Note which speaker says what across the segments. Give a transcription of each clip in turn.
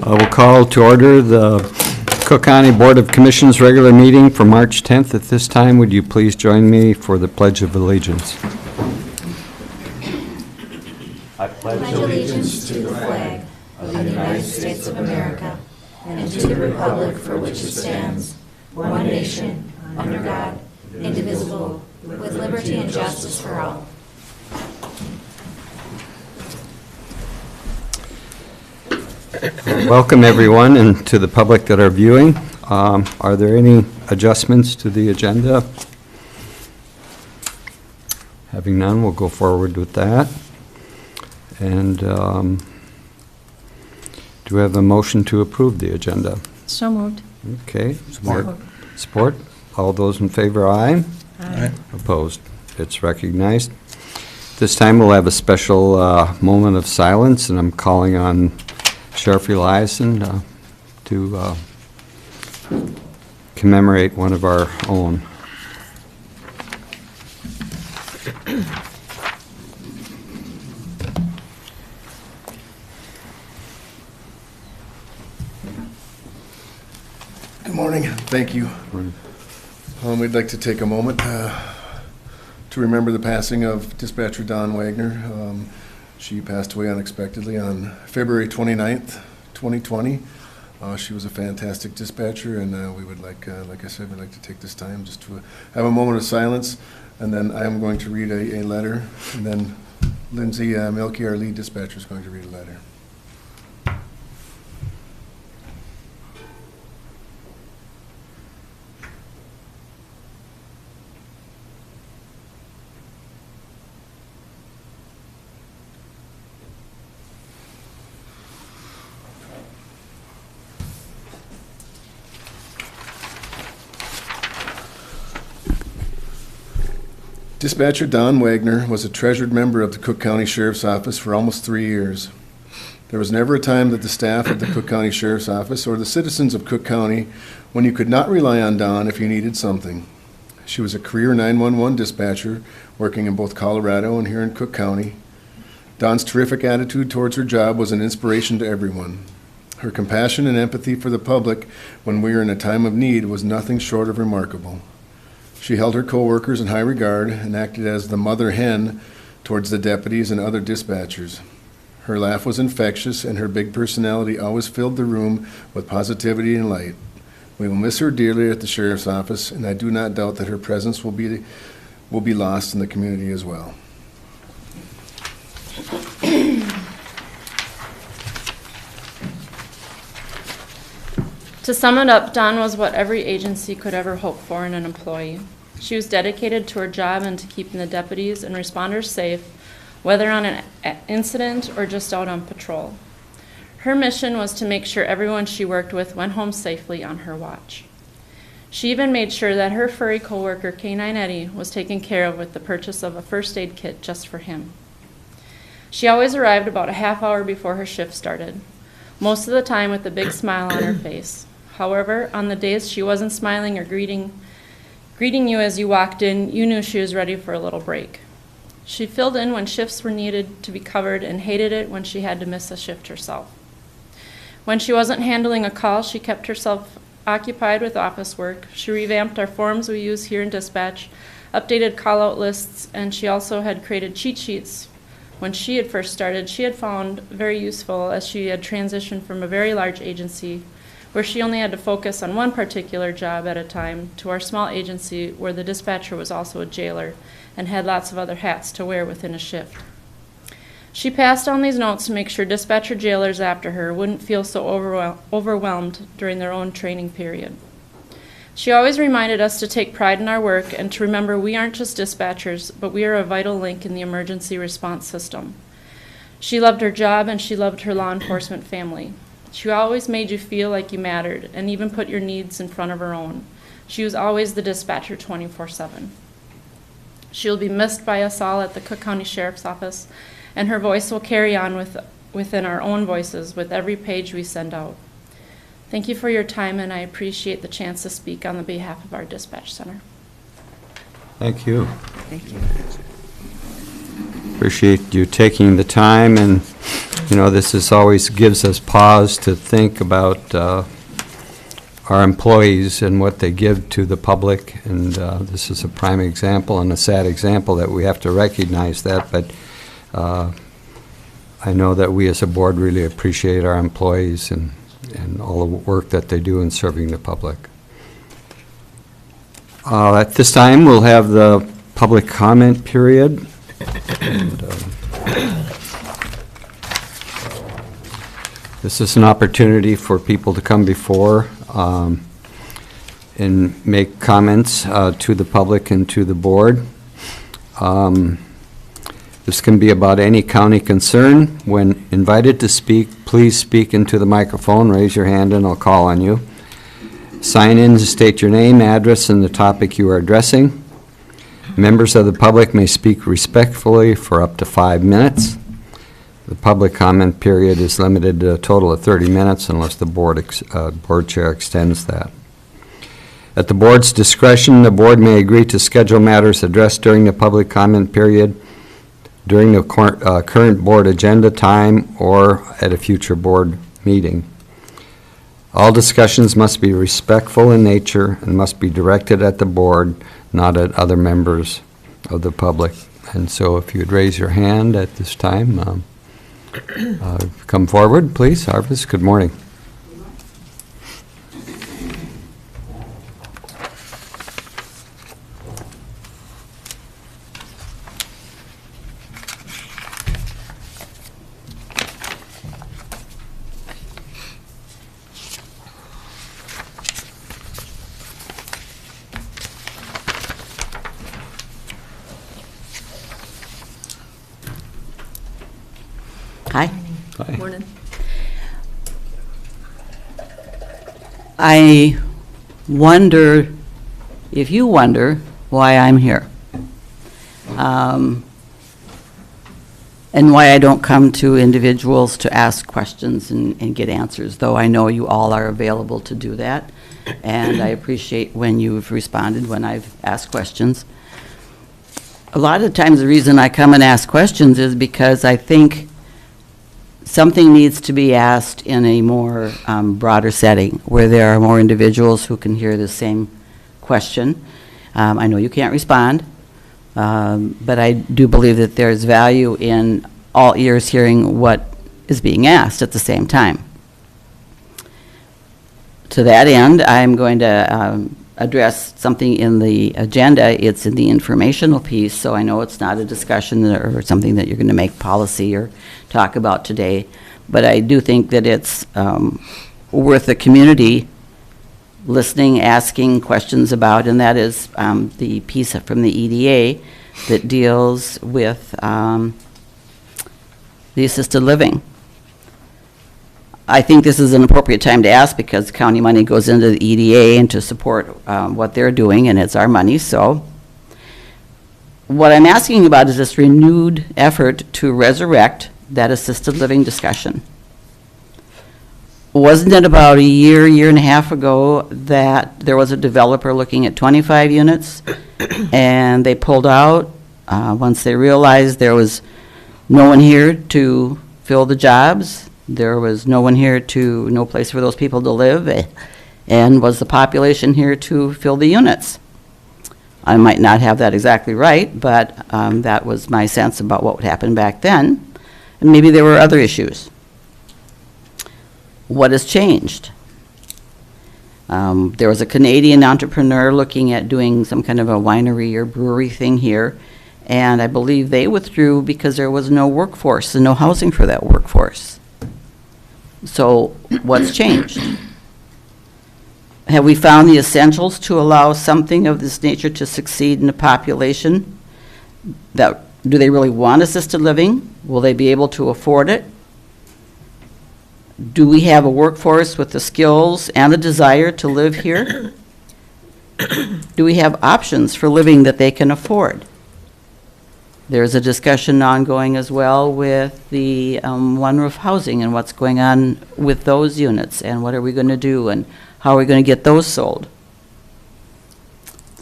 Speaker 1: We'll call to order the Cook County Board of Commissioners regular meeting for March 10th. At this time, would you please join me for the Pledge of Allegiance? I
Speaker 2: pledge allegiance to the flag of the United States of America and to the republic for which it stands, one nation, under God, indivisible, with liberty and justice for all.
Speaker 1: Welcome, everyone, and to the public that are viewing. Are there any adjustments to the agenda? Having none, we'll go forward with that. And do we have a motion to approve the agenda?
Speaker 3: So moved.
Speaker 1: Okay. Support. All those in favor, aye.
Speaker 3: Aye.
Speaker 1: Opposed? It's recognized. This time we'll have a special moment of silence, and I'm calling on Sheriff Eliason to commemorate one of our own.
Speaker 4: Good morning. Thank you. We'd like to take a moment to remember the passing of Dispatcher Dawn Wagner. She passed away unexpectedly on February 29th, 2020. She was a fantastic dispatcher, and we would like I said, we'd like to take this time just to have a moment of silence, and then I am going to read a letter, and then Lindsay Milkey, our lead dispatcher, is going to read a letter. Dispatcher Dawn Wagner was a treasured member of the Cook County Sheriff's Office for almost 3 years. There was never a time that the staff of the Cook County Sheriff's Office or the citizens of Cook County when you could not rely on Dawn if you needed something. She was a career 911 dispatcher working in both Colorado and here in Cook County. Dawn's terrific attitude towards her job was an inspiration to everyone. Her compassion and empathy for the public when we were in a time of need was nothing short of remarkable. She held her co-workers in high regard and acted as the mother hen towards the deputies and other dispatchers. Her laugh was infectious, and her big personality always filled the room with positivity and light. We will miss her dearly at the Sheriff's Office, and I do not doubt that her presence will be lost in the community as well.
Speaker 3: To sum it up, Dawn was what every agency could ever hope for in an employee. She was dedicated to her job and to keeping the deputies and responders safe, whether on an incident or just out on patrol. Her mission was to make sure everyone she worked with went home safely on her watch. She even made sure that her furry coworker, Canine Eddie, was taken care of with the purchase of a first aid kit just for him. She always arrived about a half hour before her shift started, most of the time with a big smile on her face. However, on the days she wasn't smiling or greeting you as you walked in, you knew she was ready for a little break. She filled in when shifts were needed to be covered and hated it when she had to miss a shift herself. When she wasn't handling a call, she kept herself occupied with office work. She revamped our forms we use here in dispatch, updated call-out lists, and she also had created cheat sheets. When she had first started, she had found very useful as she had transitioned from a very large agency where she only had to focus on one particular job at a time to our small agency where the dispatcher was also a jailer and had lots of other hats to wear within a shift. She passed on these notes to make sure dispatcher jailers after her wouldn't feel so overwhelmed during their own training period. She always reminded us to take pride in our work and to remember we aren't just dispatchers, but we are a vital link in the emergency response system. She loved her job and she loved her law enforcement family. She always made you feel like you mattered and even put your needs in front of her own. She was always the dispatcher 24/7. She will be missed by us all at the Cook County Sheriff's Office, and her voice will carry on within our own voices with every page we send out. Thank you for your time, and I appreciate the chance to speak on the behalf of our dispatch center.
Speaker 1: Thank you.
Speaker 2: Thank you.
Speaker 1: Appreciate you taking the time and You know, this is always gives us pause to think about our employees and what they give to the public, and this is a prime example and a sad example that we have to recognize that, but I know that we as a board really appreciate our employees and all the work that they do in serving the public. At this time, we'll have the public comment period. And, this is an opportunity for people to come before and make comments to the public and to the board. This can be about any county concern. When invited to speak, please speak into the microphone, raise your hand, and I'll call on you. Sign in to state your name, address, and the topic you are addressing. Members of the public may speak respectfully for up to 5 minutes. The public comment period is limited to a total of 30 minutes unless the board chair extends that. At the board's discretion, the board may agree to schedule matters addressed during the public comment period during the current board agenda time or at a future board meeting. All discussions must be respectful in nature and must be directed at the board, not at other members of the public. And so if you'd raise your hand at this time, come forward, please. Harvest, good morning.
Speaker 5: Hi.
Speaker 1: Hi.
Speaker 3: Morning.
Speaker 5: I wonder if you wonder why I'm here. And why I don't come to individuals to ask questions and get answers, though I know you all are available to do that. And I appreciate when you've responded when I've asked questions. A lot of times the reason I come and ask questions is because I think something needs to be asked in a more broader setting where there are more individuals who can hear the same question. I know you can't respond, but I do believe that there's value in all ears hearing what is being asked at the same time. To that end, I'm going to address something in the agenda. It's in the informational piece, so I know it's not a discussion or something that you're going to make policy or talk about today, but I do think that it's worth the community listening, asking questions about, and that is the piece from the EDA that deals with the assisted living. I think this is an appropriate time to ask because county money goes into the EDA and to support what they're doing, and it's our money. So what I'm asking about is this renewed effort to resurrect that assisted living discussion. Wasn't it about a year and a half ago that there was a developer looking at 25 units and they pulled out once they realized there was no one here to fill the jobs? There was no one here no place for those people to live, and was the population here to fill the units? I might not have that exactly right, but that was my sense about what would happen back then. And maybe there were other issues. What has changed? There was a Canadian entrepreneur looking at doing some kind of a winery or brewery thing here, and I believe they withdrew because there was no workforce and no housing for that workforce. So what's changed? Have we found the essentials to allow something of this nature to succeed in a population? Do they really want assisted living? Will they be able to afford it? Do we have a workforce with the skills and the desire to live here? Do we have options for living that they can afford? There's a discussion ongoing as well with the one-roof housing and what's going on with those units and what are we going to do and how are we going to get those sold.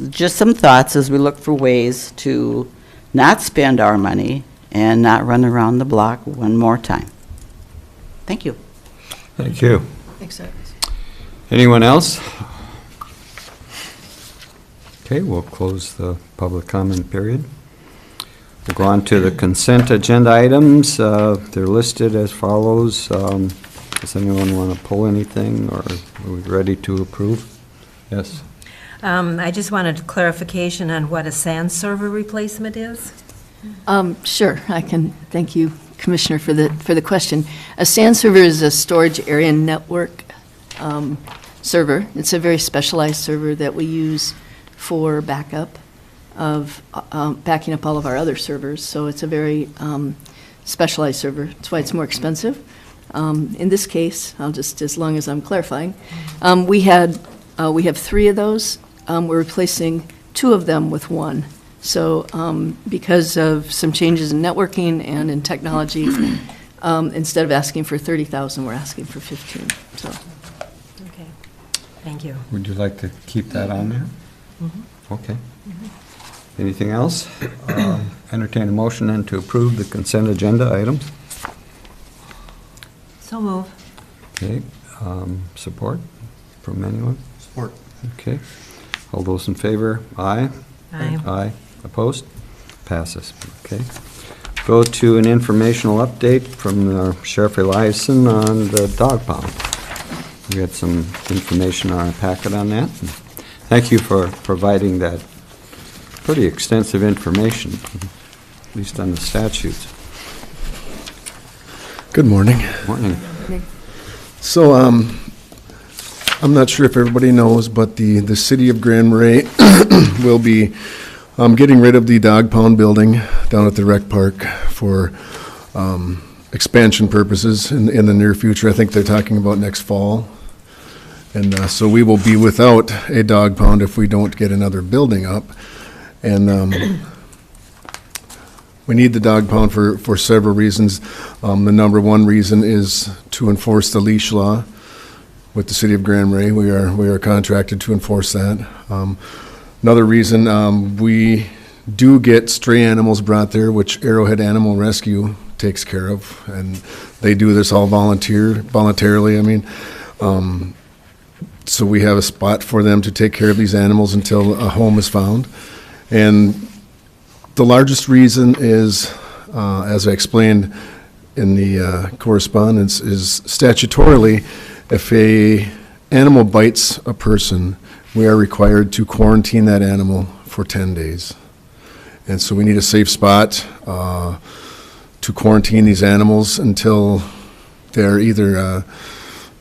Speaker 5: Just some thoughts as we look for ways to not spend our money and not run around the block one more time. Thank you.
Speaker 1: Thank you.
Speaker 6: Thanks, sir.
Speaker 1: Anyone else? Okay, we'll close the public comment period. We'll go on to the consent agenda items. They're listed as follows. Does anyone want to pull anything, or are we ready to approve? Yes.
Speaker 6: I just wanted clarification on what a SAN server replacement is.
Speaker 7: Sure, I can, thank you, Commissioner, for the question. A SAN server is a storage area network server. It's a very specialized server that we use for backup of, backing up all of our other servers. So it's a very specialized server. That's why it's more expensive. In this case, as long as I'm clarifying, we have 3 of those. We're replacing 2 of them with 1. So because of some changes in networking and in technology, instead of asking for 30,000, we're asking for 15. So
Speaker 6: Okay, thank you.
Speaker 1: Would you like to keep that on there? Okay. Anything else? Entertain a motion then to approve the consent agenda items.
Speaker 6: So move.
Speaker 1: Okay, support from anyone?
Speaker 4: Support.
Speaker 1: Okay. All those in favor? Aye.
Speaker 6: Aye.
Speaker 1: Aye. Opposed? Passes. Okay. Go to an informational update from Sheriff Eliason on the dog pound. We had some information on our packet on that. Thank you for providing that pretty extensive information, at least on the statutes.
Speaker 4: Good morning.
Speaker 1: Morning.
Speaker 4: So, I'm not sure if everybody knows, but the city of Grand Marais will be getting rid of the dog pound building down at the rec park for expansion purposes in the near future. I think they're talking about next fall. And so we will be without a dog pound if we don't get another building up. And we need the dog pound for several reasons. The number one reason is to enforce the leash law with the city of Grand Marais. We are contracted to enforce that. Another reason, we do get stray animals brought there, which Arrowhead Animal Rescue takes care of, and they do this all voluntarily. I mean, so we have a spot for them to take care of these animals until a home is found. And the largest reason is, as I explained in the correspondence, is statutorily, if a animal bites a person, we are required to quarantine that animal for 10 days. And so we need a safe spot to quarantine these animals until they're either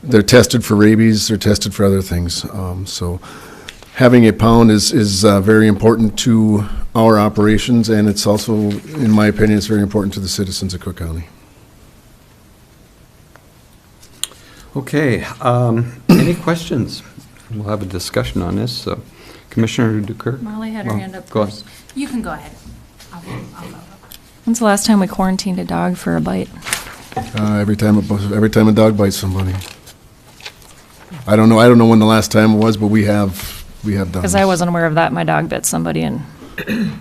Speaker 4: they're tested for rabies, they're tested for other things. So having a pound is very important to our operations, and it's also, in my opinion, it's very important to the citizens of Cook County.
Speaker 1: Okay, any questions? We'll have a discussion on this. So, Commissioner Dukert?
Speaker 3: Molly had her
Speaker 1: Oh,
Speaker 3: hand up
Speaker 1: go ahead.
Speaker 3: first.
Speaker 2: You can go ahead. I'll go.
Speaker 8: When's the last time we quarantined a dog for a bite?
Speaker 4: Every time a dog bites somebody. I don't know when the last time it was, but we have done.
Speaker 8: Because I wasn't aware of that. My dog bit somebody and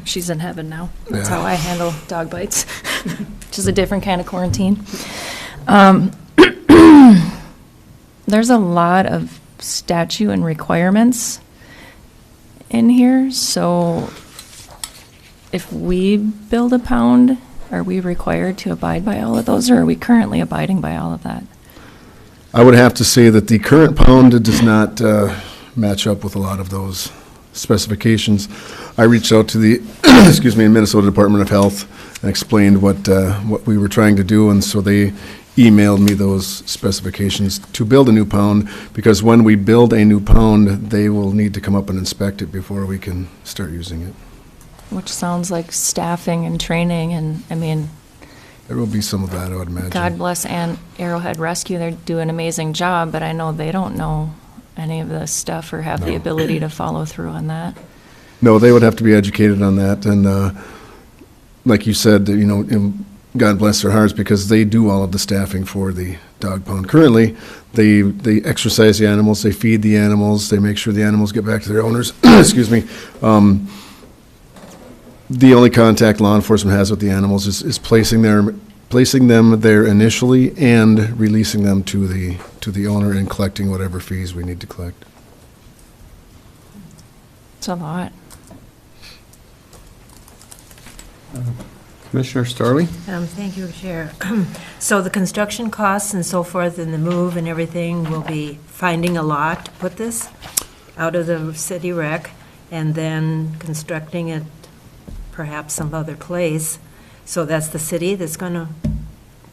Speaker 8: she's in heaven now. That's
Speaker 4: Yeah.
Speaker 8: how I handle dog bites, which is a different kind of quarantine. There's a lot of statute and requirements in here, so if we build a pound, are we required to abide by all of those, or are we currently abiding by all of that?
Speaker 4: I would have to say that the current pound does not match up with a lot of those specifications. I reached out to the, Minnesota Department of Health and explained what we were trying to do, and so they emailed me those specifications to build a new pound, because when we build a new pound, they will need to come up and inspect it before we can start using it.
Speaker 8: Which sounds like staffing and training, and, I mean,
Speaker 4: There will be some of that, I would imagine.
Speaker 8: God bless Arrowhead Rescue, they do an amazing job, but I know they don't know any of this stuff or have the ability to follow through on that.
Speaker 4: No, they would have to be educated on that, and like you said, God bless their hearts, because they do all of the staffing for the dog pound. Currently, they exercise the animals, they feed the animals, they make sure the animals get back to their owners. The only contact law enforcement has with the animals is placing placing them there initially and releasing them to the owner and collecting whatever fees we need to collect.
Speaker 8: It's a lot.
Speaker 1: Commissioner Storley?
Speaker 6: Thank you, Chair. So the construction costs and so forth and the move and everything will be finding a lot to put this out of the city rec and then constructing it perhaps some other place. So that's the city that's going to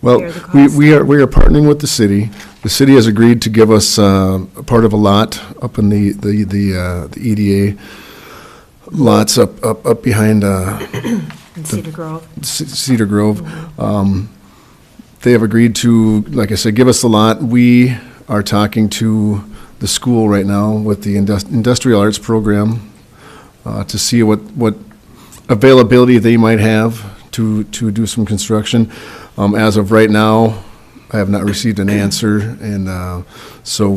Speaker 4: Well,
Speaker 6: bear the cost?
Speaker 4: we are partnering with the city. The city has agreed to give us a part of a lot up in the EDA lots up behind
Speaker 6: In Cedar Grove?
Speaker 4: Cedar Grove. They have agreed to, like I said, give us the lot. We are talking to the school right now with the industrial arts program to see what availability they might have to do some construction. As of right now, I have not received an answer, and so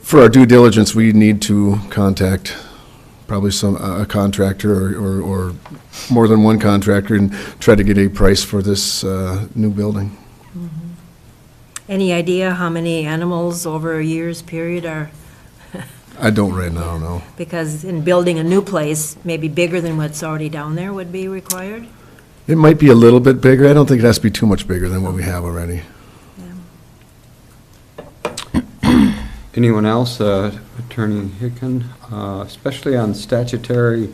Speaker 4: for our due diligence, we need to contact probably a contractor or more than one contractor and try to get a price for this new building.
Speaker 6: Any idea how many animals over a year's period are,
Speaker 4: I don't right now, no.
Speaker 6: because in building a new place, maybe bigger than what's already down there would be required?
Speaker 4: It might be a little bit bigger. I don't think it has to be too much bigger than what we have already.
Speaker 1: Anyone else? Attorney Hicken, especially on statutory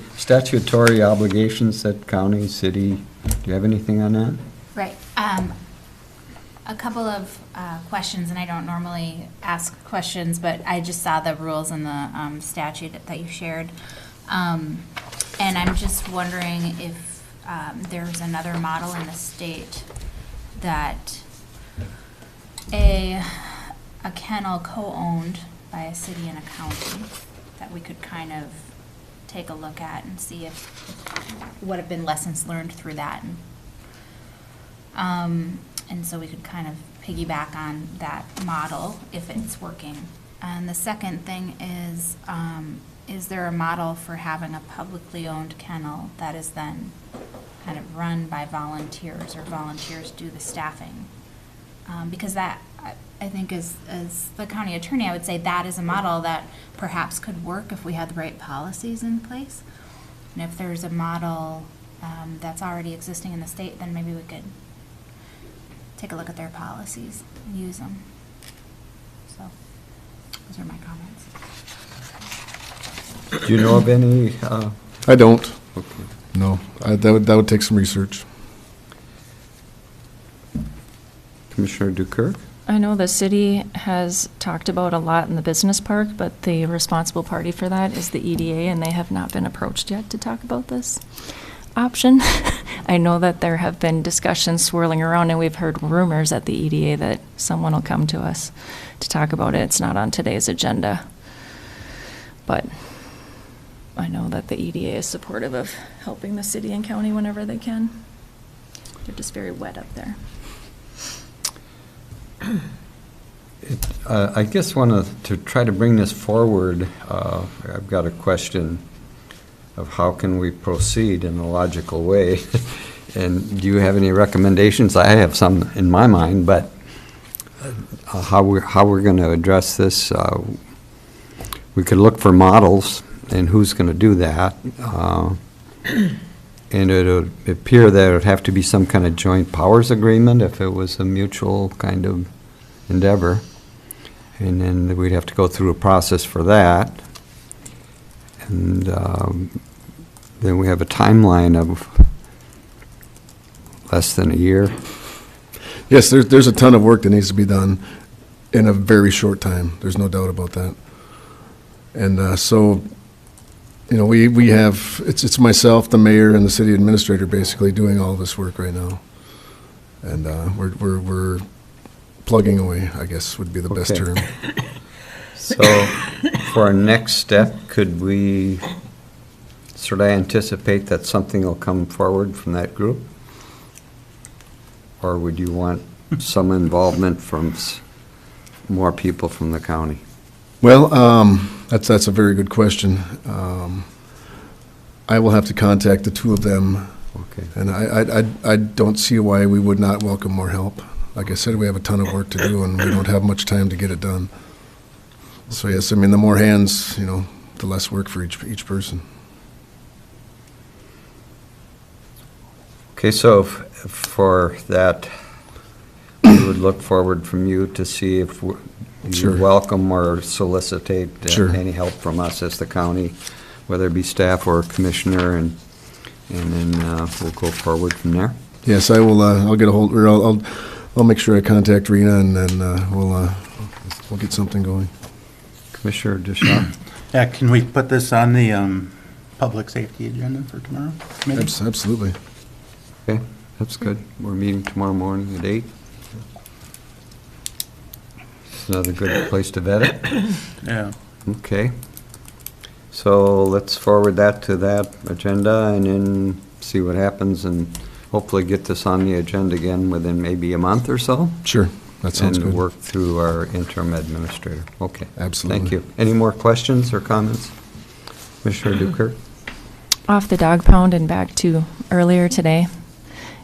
Speaker 1: obligations that county, city, do you have anything on that?
Speaker 2: Right. A couple of questions, and I don't normally ask questions, but I just saw the rules in the statute that you shared. And I'm just wondering if there's another model in the state that a kennel co-owned by a city and a county that we could kind of take a look at and see if what have been lessons learned through that. And so we could kind of piggyback on that model if it's working. And the second thing is there a model for having a publicly owned kennel that is then kind of run by volunteers, or volunteers do the staffing? Because that, I think as the county attorney, I would say that is a model that perhaps could work if we had the right policies in place. And if there's a model that's already existing in the state, then maybe we could take a look at their policies and use them. So those are my comments.
Speaker 1: Do you know of any?
Speaker 4: I don't,
Speaker 1: Okay.
Speaker 4: no. That would take some research.
Speaker 1: Commissioner Dukirk?
Speaker 8: I know the city has talked about a lot in the business park, but the responsible party for that is the EDA, and they have not been approached yet to talk about this option. I know that there have been discussions swirling around, and we've heard rumors at the EDA that someone will come to us to talk about it. It's not on today's agenda. But I know that the EDA is supportive of helping the city and county whenever they can. They're just very wet up there.
Speaker 1: I guess to try to bring this forward, I've got a question of how can we proceed in a logical way? And do you have any recommendations? I have some in my mind, but how we're going to address this, we could look for models and who's going to do that. And it would appear that it would have to be some kind of joint powers agreement if it was a mutual kind of endeavor. And then we'd have to go through a process for that. And then we have a timeline of less than a year.
Speaker 4: Yes, there's a ton of work that needs to be done in a very short time. There's no doubt about that. And so, you know, we have, it's myself, the mayor, and the city administrator basically doing all this work right now. And we're plugging away, I guess would be the best
Speaker 1: Okay.
Speaker 4: term.
Speaker 1: So for our next step, could we sort of anticipate that something will come forward from that group? Or would you want some involvement from more people from the county?
Speaker 4: Well, that's a very good question. I will have to contact the two of them
Speaker 1: Okay.
Speaker 4: And I don't see why we would not welcome more help. Like I said, we have a ton of work to do, and we don't have much time to get it done. So yes, I mean, the more hands, the less work for each person.
Speaker 1: Okay, so for that, we would look forward from you to see if you
Speaker 4: Sure.
Speaker 1: welcome or solicitate
Speaker 4: Sure.
Speaker 1: any help from us as the county, whether it be staff or commissioner, and then we'll go forward from there.
Speaker 4: Yes, I will. I'll get a hold. Or I'll make sure I contact Rena, and then we'll get something going.
Speaker 1: Commissioner Deschamps?
Speaker 9: Yeah, can we put this on the public safety agenda for tomorrow? maybe?
Speaker 4: Absolutely.
Speaker 1: Okay, that's good. We're meeting tomorrow morning at 8. It's another good place to vet it.
Speaker 9: Yeah.
Speaker 1: Okay. So let's forward that to that agenda and then see what happens and hopefully get this on the agenda again within maybe a month or so.
Speaker 4: Sure, that sounds
Speaker 1: And
Speaker 4: good.
Speaker 1: work through our interim administrator. Okay.
Speaker 4: Absolutely.
Speaker 1: Thank you. Any more questions or comments? Commissioner Dukert?
Speaker 8: Off the dog pound and back to earlier today,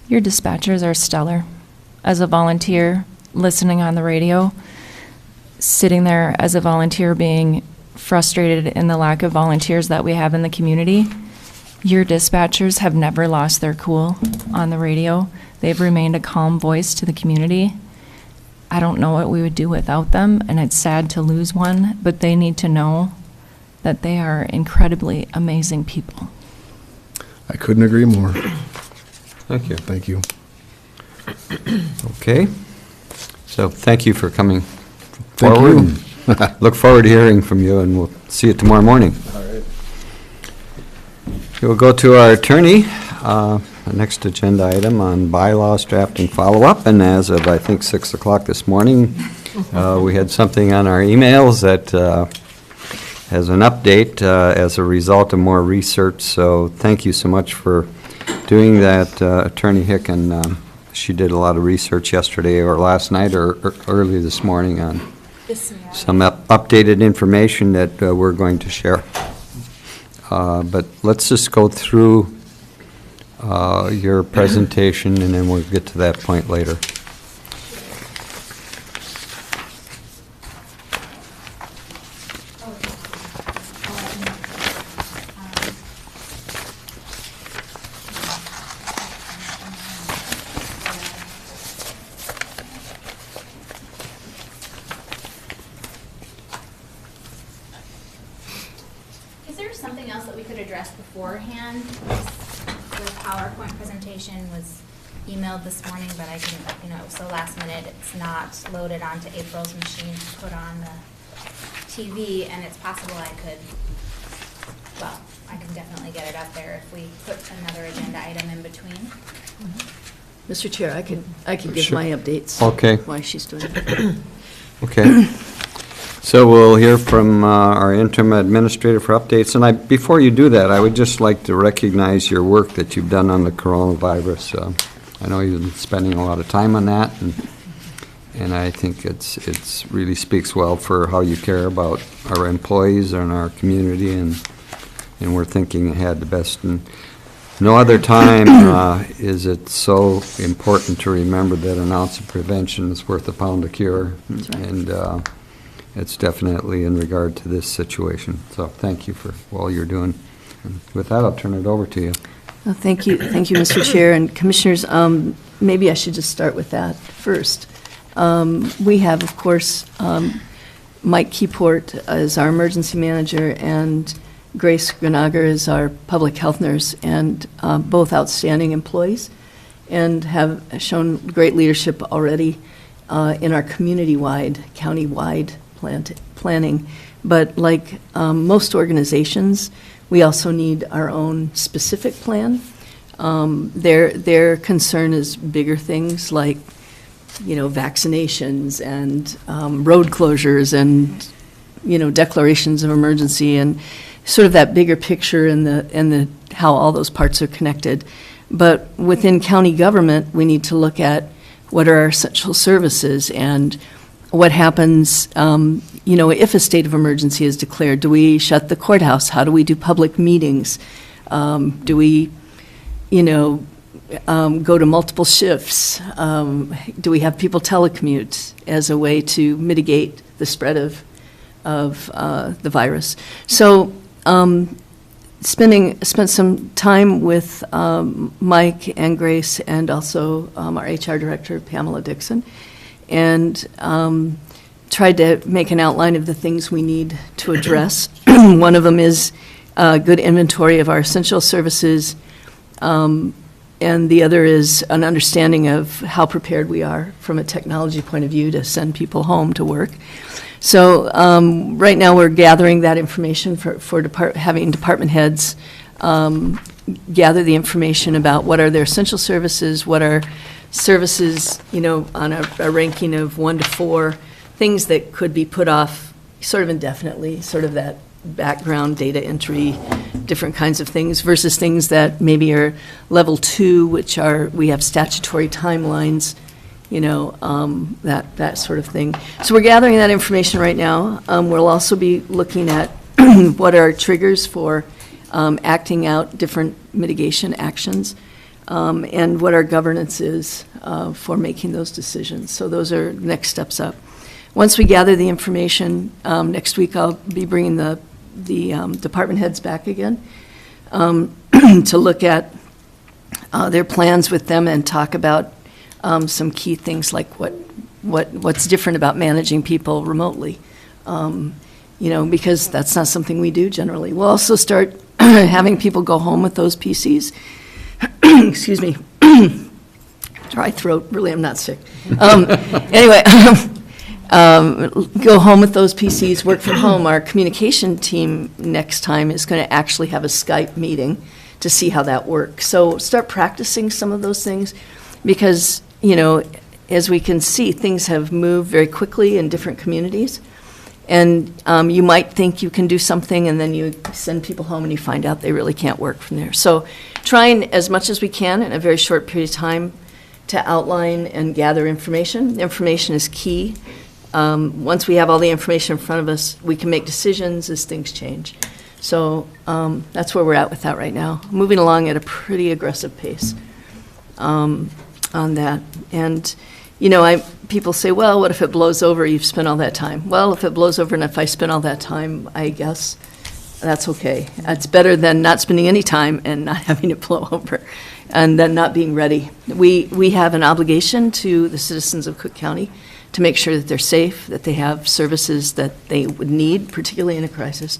Speaker 8: your dispatchers are stellar. As a volunteer, listening on the radio, sitting there as a volunteer being frustrated in the lack of volunteers that we have in the community, your dispatchers have never lost their cool on the radio. They've remained a calm voice to the community. I don't know what we would do without them, and it's sad to lose one, but they need to know that they are incredibly amazing people.
Speaker 4: I couldn't agree more.
Speaker 1: Thank you.
Speaker 4: Thank you.
Speaker 1: Okay. So thank you for coming
Speaker 4: Thank
Speaker 1: forward.
Speaker 4: you.
Speaker 1: Look forward to hearing from you, and we'll see you tomorrow morning. All right. We'll go to our attorney. The next agenda item on bylaws drafting follow-up, and as of, I think, 6 o'clock this morning, we had something on our emails that has an update as a result of more research, so thank you so much for doing that, Attorney Hick, and she did a lot of research yesterday or last night or early this morning on some updated information that we're going to share. But let's just go through your presentation, and then we'll get to that point later.
Speaker 2: Is there something else that we could address beforehand? The PowerPoint presentation was emailed this morning, but I didn't, it was so last minute, it's not loaded onto April's machine to put on the TV, and it's possible I can definitely get it up there if we put another agenda item in between.
Speaker 7: Mr. Chair, I could give
Speaker 1: Sure.
Speaker 7: my updates.
Speaker 1: Okay.
Speaker 7: While she's doing it.
Speaker 1: Okay. So we'll hear from our interim administrator for updates. And before you do that, I would just like to recognize your work that you've done on the coronavirus. I know you've been spending a lot of time on that, and I think it's really speaks well for how you care about our employees and our community, and we're thinking ahead the best. And no other time is it so important to remember that an ounce of prevention is worth a pound of cure.
Speaker 7: That's right.
Speaker 1: And it's definitely in regard to this situation. So thank you for all you're doing. And with that, I'll turn it over to you.
Speaker 7: Well, thank you, Mr. Chair and Commissioners. Maybe I should just start with that first. We have, of course, Mike Keyport as our emergency manager and Grace Grenager is our public health nurse, and both outstanding employees, and have shown great leadership already in our community-wide, county-wide planning. But like most organizations, we also need our own specific plan. Their concern is bigger things like, vaccinations and road closures and, declarations of emergency and sort of that bigger picture and the how all those parts are connected. But within county government, we need to look at what are our essential services and what happens, if a state of emergency is declared. Do we shut the courthouse? How do we do public meetings? Do we go to multiple shifts? Do we have people telecommute as a way to mitigate the spread of the virus? So spent some time with Mike and Grace and also our HR director, Pamela Dixon, and tried to make an outline of the things we need to address. One of them is a good inventory of our essential services, and the other is an understanding of how prepared we are from a technology point of view to send people home to work. So right now, we're gathering that information for having department heads gather the information about what are their essential services, what are services, on a ranking of 1 to 4, things that could be put off sort of indefinitely, sort of that background data entry, different kinds of things, versus things that maybe are level 2, which we have statutory timelines, that sort of thing. So we're gathering that information right now. We'll also be looking at what are triggers for acting out different mitigation actions, and what our governance is for making those decisions. So those are next steps up. Once we gather the information, next week I'll be bringing the department heads back again to look at their plans with them and talk about some key things like what's different about managing people remotely, because that's not something we do generally. We'll also start having people go home with those PCs. Excuse me. Dry throat. Really, I'm not sick. Anyway. Go home with those PCs, work from home. Our communication team next time is going to actually have a Skype meeting to see how that works. So start practicing some of those things because, as we can see, things have moved very quickly in different communities. And you might think you can do something and then you send people home and you find out they really can't work from there. So trying as much as we can in a very short period of time to outline and gather information. Information is key. Once we have all the information in front of us, we can make decisions as things change. So that's where we're at with that right now. Moving along at a pretty aggressive pace on that. And, people say, well, what if it blows over? You've spent all that time. Well, if it blows over and if I spend all that time, I guess that's okay. It's better than not spending any time and not having it blow over and then not being ready. We have an obligation to the citizens of Cook County to make sure that they're safe, that they have services that they would need, particularly in a crisis,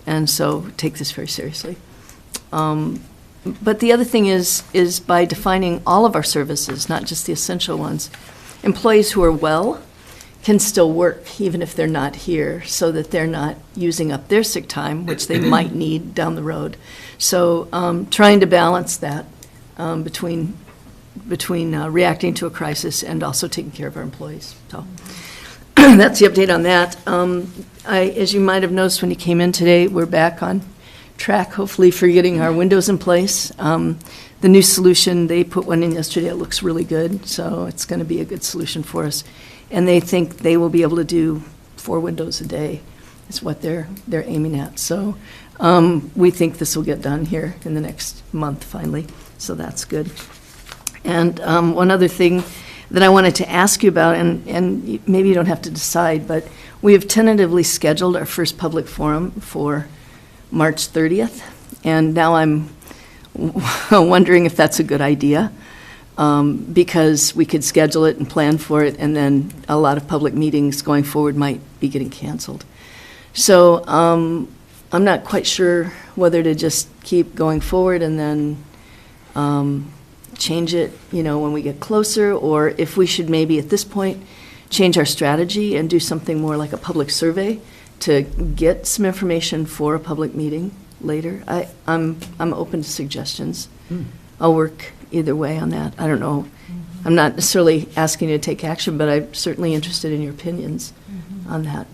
Speaker 7: and so take this very seriously. But the other thing is by defining all of our services, not just the essential ones, employees who are well can still work even if they're not here, so that they're not using up their sick time, which they might need down the road. So trying to balance that between reacting to a crisis and also taking care of our employees. So that's the update on that. As you might have noticed when you came in today, we're back on track, hopefully, for getting our windows in place. The new solution, they put one in yesterday. It looks really good, so it's going to be a good solution for us. And they think they will be able to do 4 windows a day is what they're aiming at. So we think this will get done here in the next month, finally. So that's good. And one other thing that I wanted to ask you about, and maybe you don't have to decide, but we have tentatively scheduled our first public forum for March 30th, and now I'm wondering if that's a good idea, because we could schedule it and plan for it, and then a lot of public meetings going forward might be getting canceled. So I'm not quite sure whether to just keep going forward and then change it, when we get closer, or if we should maybe at this point change our strategy and do something more like a public survey to get some information for a public meeting later. I'm open to suggestions. I'll work either way on that. I don't know. I'm not necessarily asking you to take action, but I'm certainly interested in your opinions on that.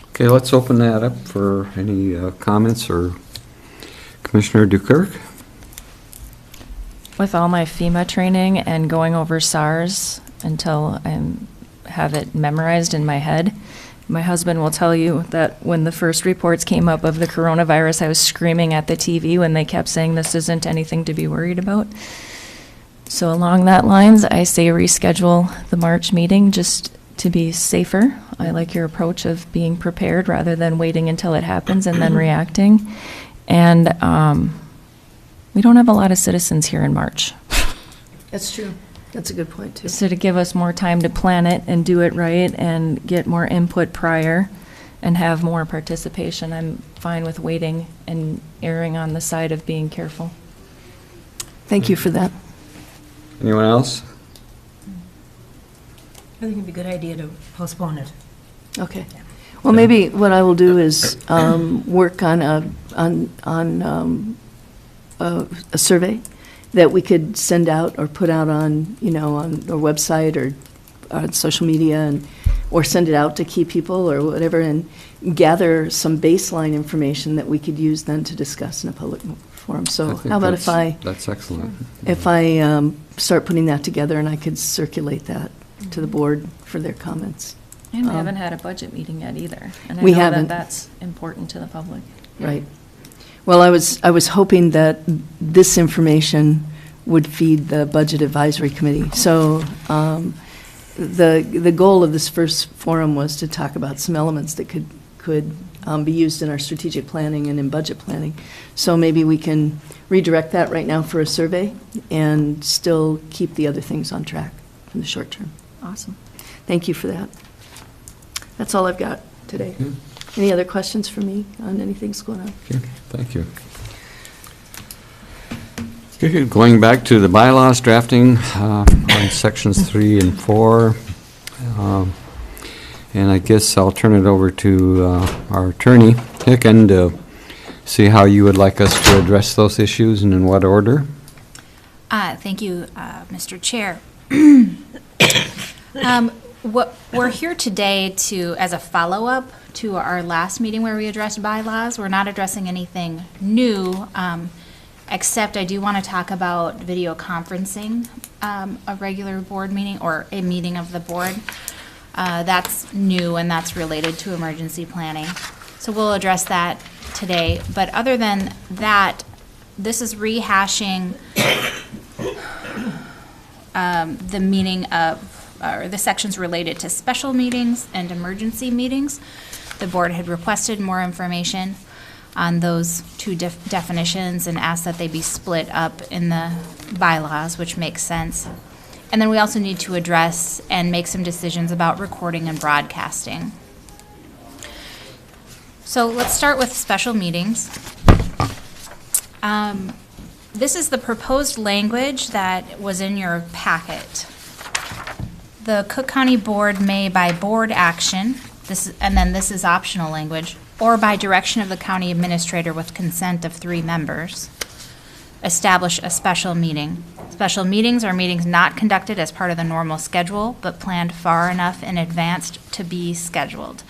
Speaker 1: Okay, let's open that up for any comments or Commissioner Dukirk.
Speaker 8: With all my FEMA training and going over SARS until I have it memorized in my head, My husband will tell you that when the first reports came up of the coronavirus, I was screaming at the TV when they kept saying this isn't anything to be worried about. So along that lines, I say reschedule the March meeting just to be safer. I like your approach of being prepared rather than waiting until it happens and then reacting. And we don't have a lot of citizens here in March.
Speaker 7: That's true. That's a good point, too.
Speaker 8: So to give us more time to plan it and do it right and get more input prior and have more participation, I'm fine with waiting and erring on the side of being careful.
Speaker 7: Thank you for that.
Speaker 1: Anyone else?
Speaker 6: I think it'd be a good idea to postpone it.
Speaker 7: Okay. Well, maybe what I will do is work on a survey that we could send out or put out on, on our website or on social media, or send it out to key people or whatever, and gather some baseline information that we could use then to discuss in a public forum. So
Speaker 1: think
Speaker 7: how about if
Speaker 1: That's excellent.
Speaker 7: I start putting that together and I could circulate that to the board for their comments?
Speaker 8: And we haven't had a budget meeting yet either. And I
Speaker 7: We
Speaker 8: know
Speaker 7: haven't.
Speaker 8: that that's important to the public.
Speaker 7: Right. Well, I was hoping that this information would feed the Budget Advisory Committee. So the goal of this first forum was to talk about some elements that could be used in our strategic planning and in budget planning. So maybe we can redirect that right now for a survey and still keep the other things on track in the short term.
Speaker 8: Awesome.
Speaker 7: Thank you for that. That's all I've got today. Any other questions for me on anything that's going on?
Speaker 1: Okay, thank you. Okay, going back to the bylaws drafting on sections 3 and 4. And I guess I'll turn it over to our attorney, Hicken, to see how you would like us to address those issues and in what order.
Speaker 2: Thank you, Mr. Chair. What we're here today as a follow-up to our last meeting where we addressed bylaws. We're not addressing anything new, except I do want to talk about video conferencing, a regular board meeting or a meeting of the board. That's new and that's related to emergency planning. So we'll address that today. But other than that, this is rehashing the meaning of, or the sections related to special meetings and emergency meetings. The board had requested more information on those two definitions and asked that they be split up in the bylaws, which makes sense. And then we also need to address and make some decisions about recording and broadcasting. So let's start with special meetings. This is the proposed language that was in your packet. The Cook County Board may, by board action, and then this is optional language, or by direction of the county administrator with consent of 3 members, establish a special meeting. Special meetings are meetings not conducted as part of the normal schedule, but planned far enough in advance to be scheduled.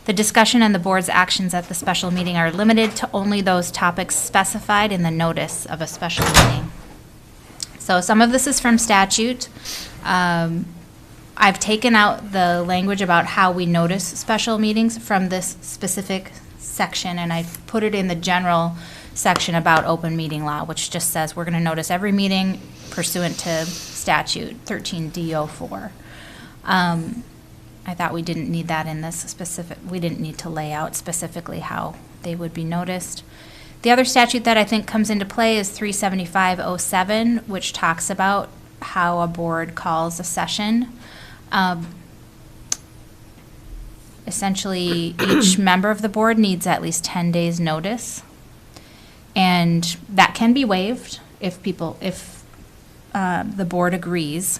Speaker 2: The discussion and the board's actions at the special meeting are limited to only those topics specified in the notice of a special meeting. So some of this is from statute. I've taken out the language about how we notice special meetings from this specific section, and I put it in the general section about open meeting law, which just says we're going to notice every meeting pursuant to statute 13D04. I thought we didn't need that in this specific, we didn't need to lay out specifically how they would be noticed. The other statute that I think comes into play is 37507, which talks about how a board calls a session. Essentially, each member of the board needs at least 10 days' notice. And that can be waived if the board agrees,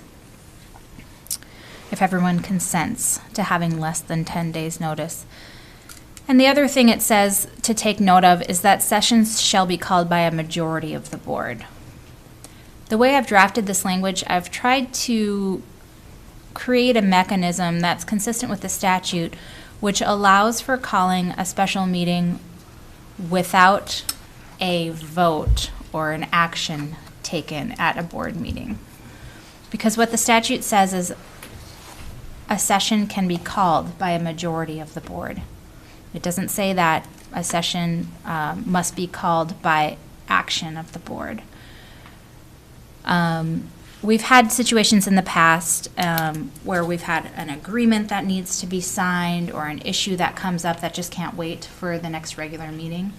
Speaker 2: if everyone consents to having less than 10 days' notice. And the other thing it says to take note of is that sessions shall be called by a majority of the board. The way I've drafted this language, I've tried to create a mechanism that's consistent with the statute, which allows for calling a special meeting without a vote or an action taken at a board meeting. Because what the statute says is a session can be called by a majority of the board. It doesn't say that a session must be called by action of the board. We've had situations in the past where we've had an agreement that needs to be signed or an issue that comes up that just can't wait for the next regular meeting.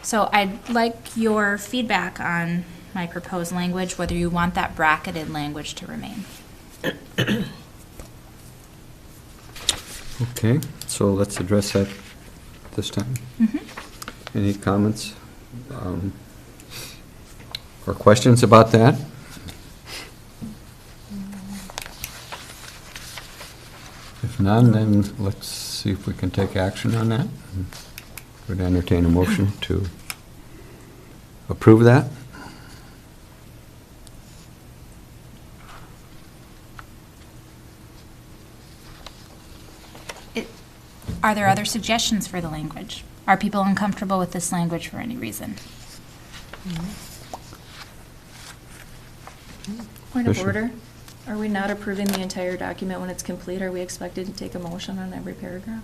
Speaker 2: So I'd like your feedback on my proposed language, whether you want that bracketed language to remain.
Speaker 1: Okay, so let's address that this time. Any comments or questions about that? If none, then let's see if we can take action on that. Would entertain a motion to approve that.
Speaker 2: Are there other suggestions for the language? Are people uncomfortable with this language for any reason?
Speaker 8: Point of
Speaker 1: Commissioner.
Speaker 8: order. Are we not approving the entire document when it's complete? Are we expected to take a motion on every paragraph?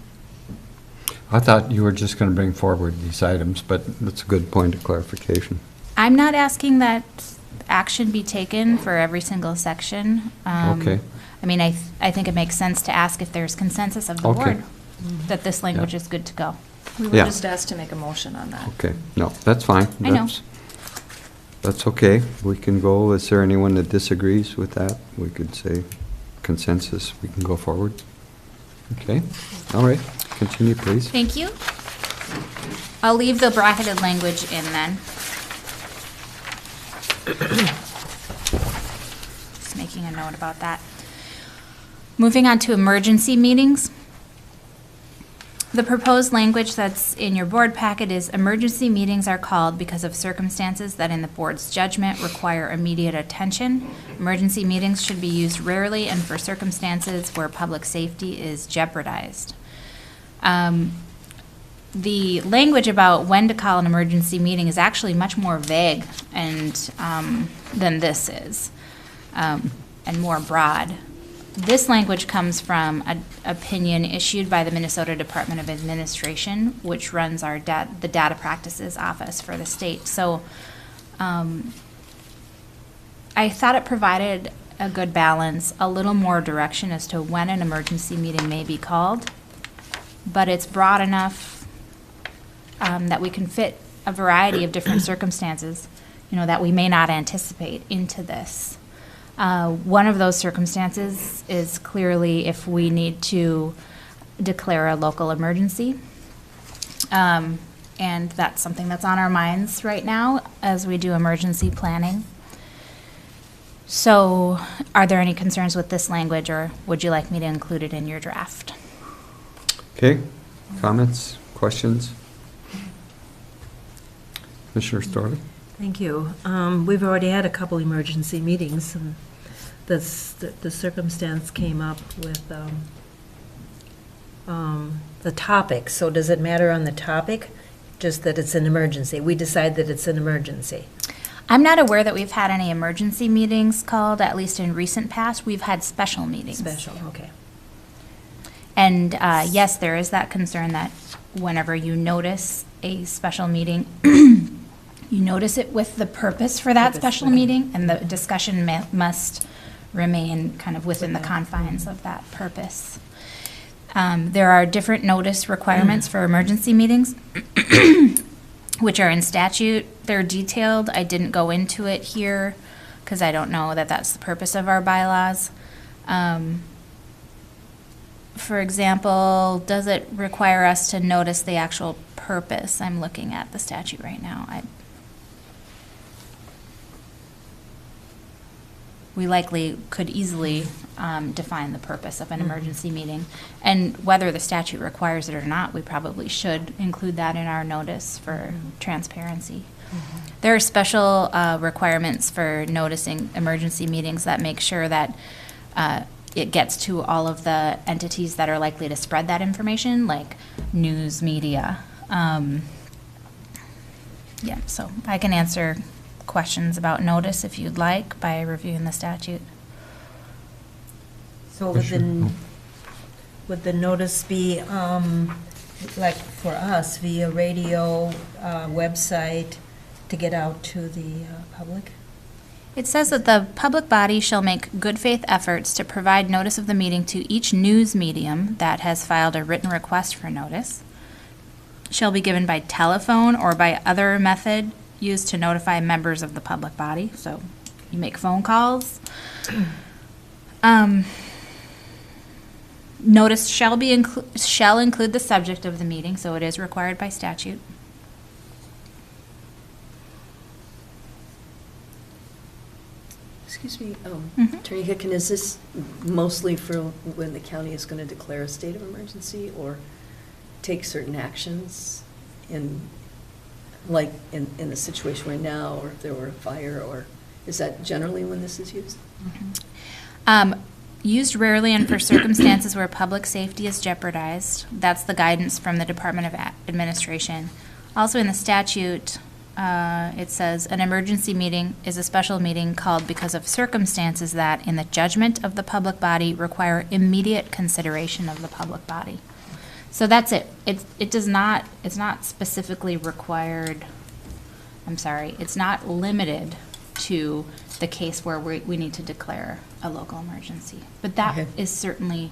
Speaker 1: I thought you were just going to bring forward these items, but that's a good point of clarification.
Speaker 2: I'm not asking that action be taken for every single section.
Speaker 1: Okay.
Speaker 2: I mean, I think it makes sense to ask if there's consensus of the
Speaker 1: Okay.
Speaker 2: board that this language
Speaker 1: Yeah.
Speaker 2: is good to go.
Speaker 8: We were
Speaker 1: Yeah.
Speaker 8: just asked to make a motion on that.
Speaker 1: Okay, no, that's fine.
Speaker 2: I know.
Speaker 1: That's okay. We can go, is there anyone that disagrees with that? We could say consensus, we can go forward. Okay, all right, continue, please.
Speaker 2: Thank you. I'll leave the bracketed language in then. Just making a note about that. Moving on to emergency meetings. The proposed language that's in your board packet is emergency meetings are called because of circumstances that in the board's judgment require immediate attention. Emergency meetings should be used rarely and for circumstances where public safety is jeopardized. The language about when to call an emergency meeting is actually much more vague and than this is, and more broad. This language comes from an opinion issued by the Minnesota Department of Administration, which runs the Data Practices Office for the state. So I thought it provided a good balance, a little more direction as to when an emergency meeting may be called, but it's broad enough that we can fit a variety of different circumstances, that we may not anticipate into this. One of those circumstances is clearly if we need to declare a local emergency. And that's something that's on our minds right now as we do emergency planning. So are there any concerns with this language, or would you like me to include it in your draft?
Speaker 1: Okay, comments, questions? Commissioner Storley?
Speaker 6: Thank you. We've already had a couple emergency meetings, and the circumstance came up with the topic. So does it matter on the topic, just that it's an emergency? We decide that it's an emergency.
Speaker 2: I'm not aware that we've had any emergency meetings called, at least in recent past. We've had special meetings.
Speaker 6: Special, okay.
Speaker 2: And yes, there is that concern that whenever you notice a special meeting, you notice it with the purpose for that special meeting, and the discussion must remain kind of within the confines of that purpose. There are different notice requirements for emergency meetings, which are in statute. They're detailed. I didn't go into it here because I don't know that that's the purpose of our bylaws. For example, does it require us to notice the actual purpose? I'm looking at the statute right now. We likely could easily define the purpose of an emergency meeting. And whether the statute requires it or not, we probably should include that in our notice for transparency. There are special requirements for noticing emergency meetings that make sure that it gets to all of the entities that are likely to spread that information, like news media. Yeah, so I can answer questions about notice if you'd like by reviewing the statute.
Speaker 6: So would the notice be, like for us, via radio, website, to get out to the public?
Speaker 2: It says that the public body shall make good faith efforts to provide notice of the meeting to each news medium that has filed a written request for notice. Shall be given by telephone or by other method used to notify members of the public body. So you make phone calls. Notice shall include the subject of the meeting, so it is required by statute.
Speaker 7: Excuse me,
Speaker 2: Mhm.
Speaker 7: Attorney Hicken, is this mostly for when the county is going to declare a state of emergency or take certain actions in, like, in the situation right now, or if there were a fire, or is that generally when this is used?
Speaker 2: Used rarely and for circumstances where public safety is jeopardized. That's the guidance from the Department of Administration. Also in the statute, it says, an emergency meeting is a special meeting called because of circumstances that, in the judgment of the public body, require immediate consideration of the public body. So that's it. It's not specifically required, it's not limited to the case where we need to declare a local emergency. But that
Speaker 7: Okay.
Speaker 2: is certainly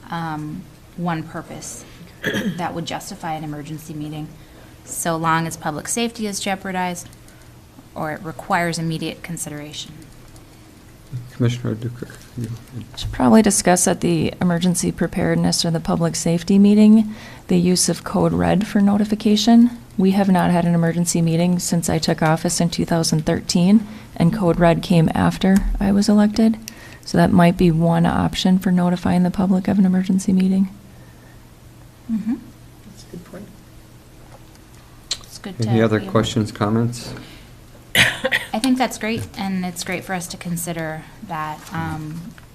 Speaker 2: one purpose that would justify an emergency meeting, so long as public safety is jeopardized or it requires immediate consideration.
Speaker 1: Commissioner Duker?
Speaker 8: Should probably discuss at the emergency preparedness or the public safety meeting, the use of code red for notification. We have not had an emergency meeting since I took office in 2013, and code red came after I was elected. So that might be one option for notifying the public of an emergency meeting.
Speaker 2: Mhm.
Speaker 7: That's a good point.
Speaker 2: It's good to.
Speaker 1: Any other
Speaker 2: be able-
Speaker 1: questions, comments?
Speaker 2: I think that's great, and it's great for us to consider that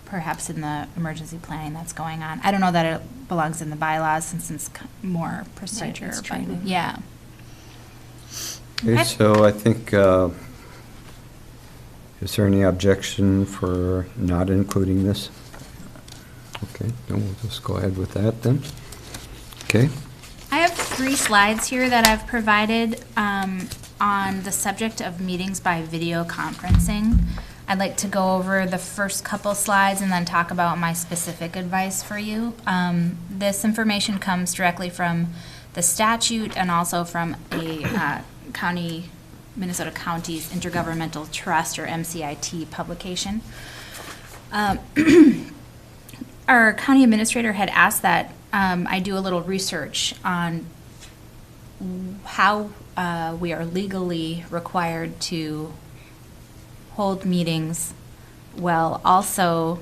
Speaker 2: perhaps in the emergency planning that's going on. I don't know that it belongs in the bylaws since it's more procedure,
Speaker 7: it's
Speaker 2: but
Speaker 7: training.
Speaker 2: yeah.
Speaker 1: Okay,
Speaker 2: Okay.
Speaker 1: so I think, is there any objection for not including this? Okay, then we'll just go ahead with that then. Okay,
Speaker 2: I have 3 slides here that I've provided on the subject of meetings by video conferencing. I'd like to go over the first couple slides and then talk about my specific advice for you. This information comes directly from the statute and also from a Minnesota County's Intergovernmental Trust, or MCIT, publication. Our county administrator had asked that I do a little research on how we are legally required to hold meetings while also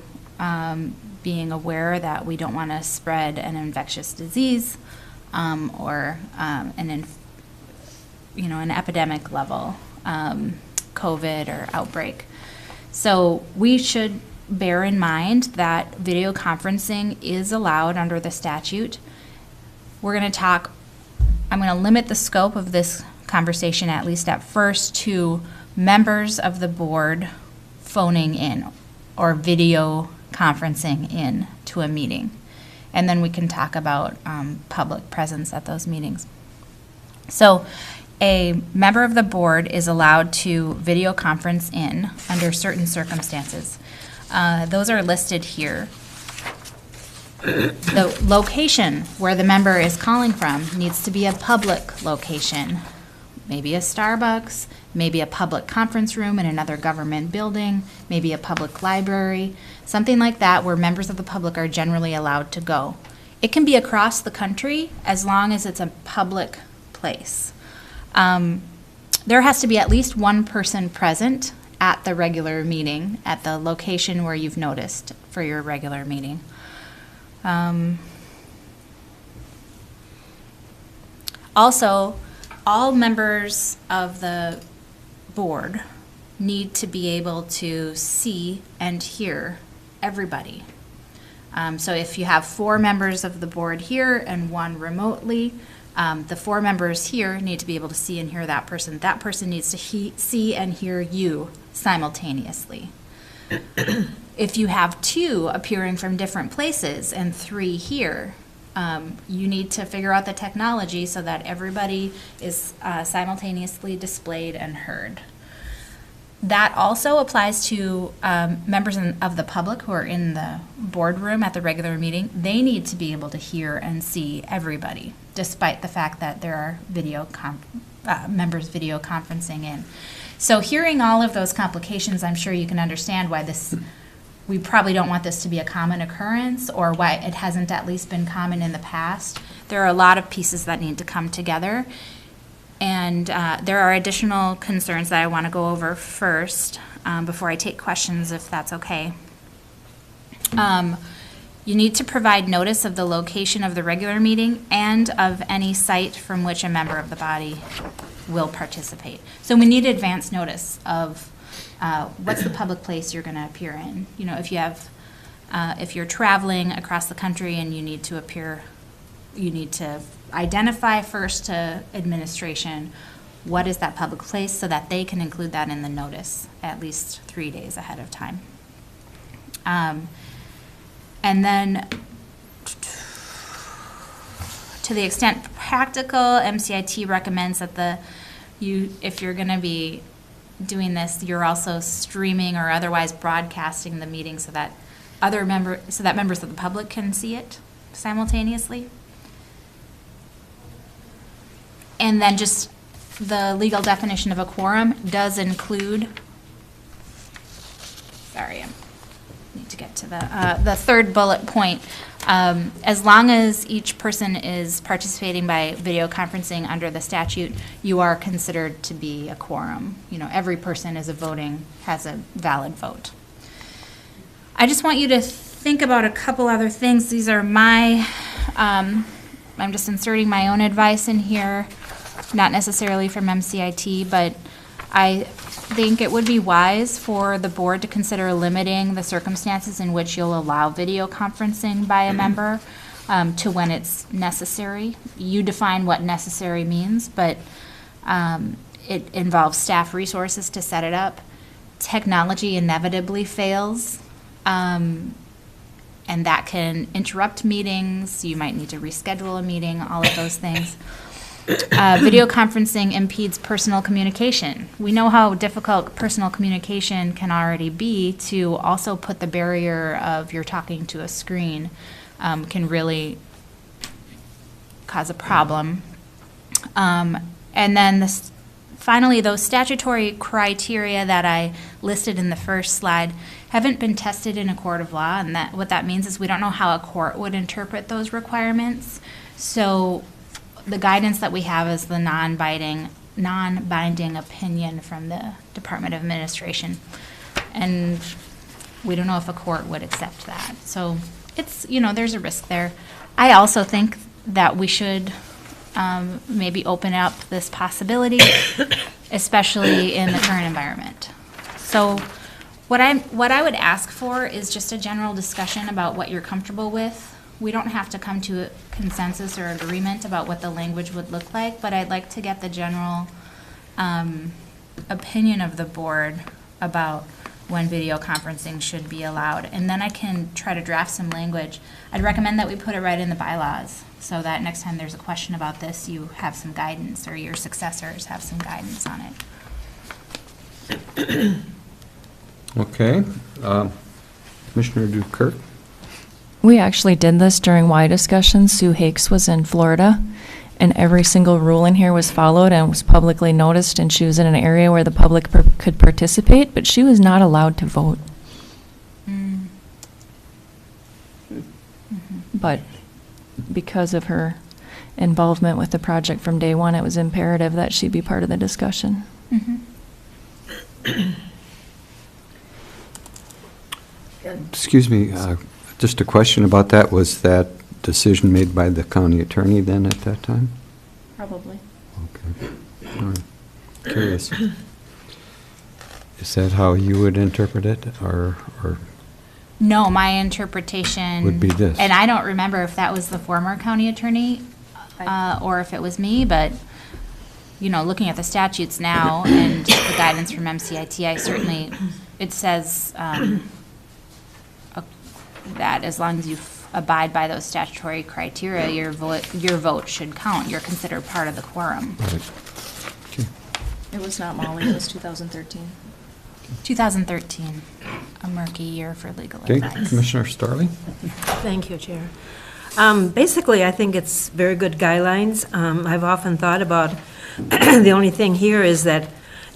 Speaker 2: being aware that we don't want to spread an infectious disease or an epidemic level, COVID or outbreak. So we should bear in mind that video conferencing is allowed under the statute. I'm going to limit the scope of this conversation, at least at first, to members of the board phoning in or video conferencing in to a meeting. And then we can talk about public presence at those meetings. So a member of the board is allowed to video conference in under certain circumstances. Those are listed here. The location where the member is calling from needs to be a public location, maybe a Starbucks, maybe a public conference room in another government building, maybe a public library, something like that where members of the public are generally allowed to go. It can be across the country as long as it's a public place. There has to be at least one person present at the regular meeting, at the location where you've noticed for your regular meeting. Also, all members of the board need to be able to see and hear everybody. So if you have 4 members of the board here and 1 remotely, the 4 members here need to be able to see and hear that person. That person needs to see and hear you simultaneously.
Speaker 10: if you have 2 appearing from different places and 3 here, you need to figure out the technology so that everybody is simultaneously displayed and heard. That also applies to members of the public who are in the boardroom at the regular meeting. They need to be able to hear and see everybody, despite the fact that there are members video conferencing in. So hearing all of those complications, I'm sure you can understand why we probably don't want this to be a common occurrence, or why it hasn't at least been common in the past. There are a lot of pieces that need to come together. And there are additional concerns that I want to go over first before I take questions, if that's okay. You need to provide notice of the location of the regular meeting and of any site from which a member of the body will participate. So we need advance notice of what's the public place you're going to appear in. You know, if you're traveling across the country and you need to appear, you need to identify first to administration what is that public place so that they can include that in the notice at least 3 days ahead of time. And then to the extent practical, MCIT recommends that if you're going to be doing this, you're also streaming or otherwise broadcasting the meeting so that members of the public can see it simultaneously. And then just the legal definition of a quorum does include, sorry, I need to get to the third bullet point. As long as each person is participating by video conferencing under the statute, you are considered to be a quorum. You know, every person has a valid vote. I just want you to think about a couple other things. These are I'm just inserting my own advice in here, not necessarily from MCIT, but I think it would be wise for the board to consider limiting the circumstances in which you'll allow video conferencing by a member to when it's necessary. You define what necessary means, but it involves staff resources to set it up. Technology inevitably fails, and that can interrupt meetings. You might need to reschedule a meeting, all of those things. Video conferencing impedes personal communication. We know how difficult personal communication can already be. To also put the barrier of you're talking to a screen can really cause a problem. And then finally, those statutory criteria that I listed in the first slide haven't been tested in a court of law, and what that means is we don't know how a court would interpret those requirements. So the guidance that we have is the non-binding opinion from the Department of Administration, and we don't know if a court would accept that. So it's, there's a risk there. I also think that we should maybe open up this possibility, especially in the current environment. So what I would ask for is just a general discussion about what you're comfortable with. We don't have to come to a consensus or agreement about what the language would look like, but I'd like to get the general opinion of the board about when video conferencing should be allowed. And then I can try to draft some language. I'd recommend that we put it right in the bylaws so that next time there's a question about this, you have some guidance, or your successors have some guidance on it.
Speaker 1: Okay. Commissioner Dukirk?
Speaker 8: We actually did this during Y discussion. Sue Hakes was in Florida, and every single rule in here was followed and was publicly noticed, and she was in an area where the public could participate, but she was not allowed to vote. But because of her involvement with the project from day one, it was imperative that she be part of the discussion.
Speaker 1: Excuse me, just a question about that. Was that decision made by the county attorney then at that time?
Speaker 3: Probably.
Speaker 1: Okay. All right. Curious. Is that how you would interpret it, or?
Speaker 10: No, my interpretation
Speaker 1: Would be this.
Speaker 10: And I don't remember if that was the former county attorney or if it was me, but looking at the statutes now and the guidance from MCIT, I certainly it says that as long as you abide by those statutory criteria, your vote should count. You're considered part of the quorum.
Speaker 8: It was not Molly, it was 2013.
Speaker 10: 2013, a murky year for legal
Speaker 1: Okay,
Speaker 10: advice.
Speaker 1: Commissioner Starley?
Speaker 6: Thank you, Chair. Basically, I think it's very good guidelines. I've often thought about, the only thing here is that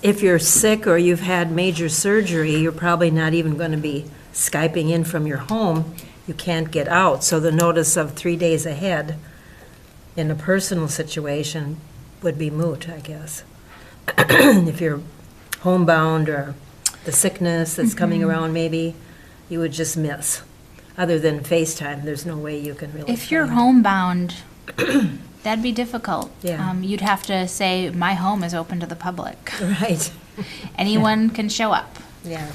Speaker 6: if you're sick or you've had major surgery, you're probably not even going to be Skyping in from your home. You can't get out. So the notice of 3 days ahead in a personal situation would be moot, I guess. If you're homebound or the sickness that's coming around, maybe you would just miss. Other than FaceTime, there's no way you can really.
Speaker 10: If you're
Speaker 6: find
Speaker 10: homebound, that'd be difficult.
Speaker 6: Yeah.
Speaker 10: You'd have to say, my home is open to the public.
Speaker 6: it. Right,
Speaker 10: Anyone can show up.
Speaker 6: yeah,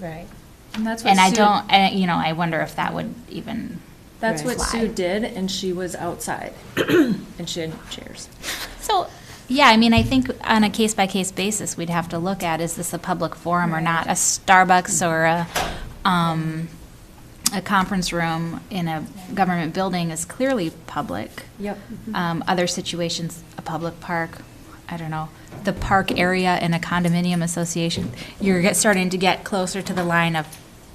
Speaker 6: right.
Speaker 8: And that's what
Speaker 10: And I
Speaker 8: Sue-
Speaker 10: don't, I wonder if that would even,
Speaker 8: That's what
Speaker 10: Right.
Speaker 8: Sue did, and she was outside, and she had chairs.
Speaker 10: so, yeah, I mean, I think on a case-by-case basis, we'd have to look at, is this a public forum or not? A Starbucks or a conference room in a government building is clearly public.
Speaker 8: Yep.
Speaker 10: Other situations, a public park, I don't know, the park area in a condominium association, you're starting to get closer to the line of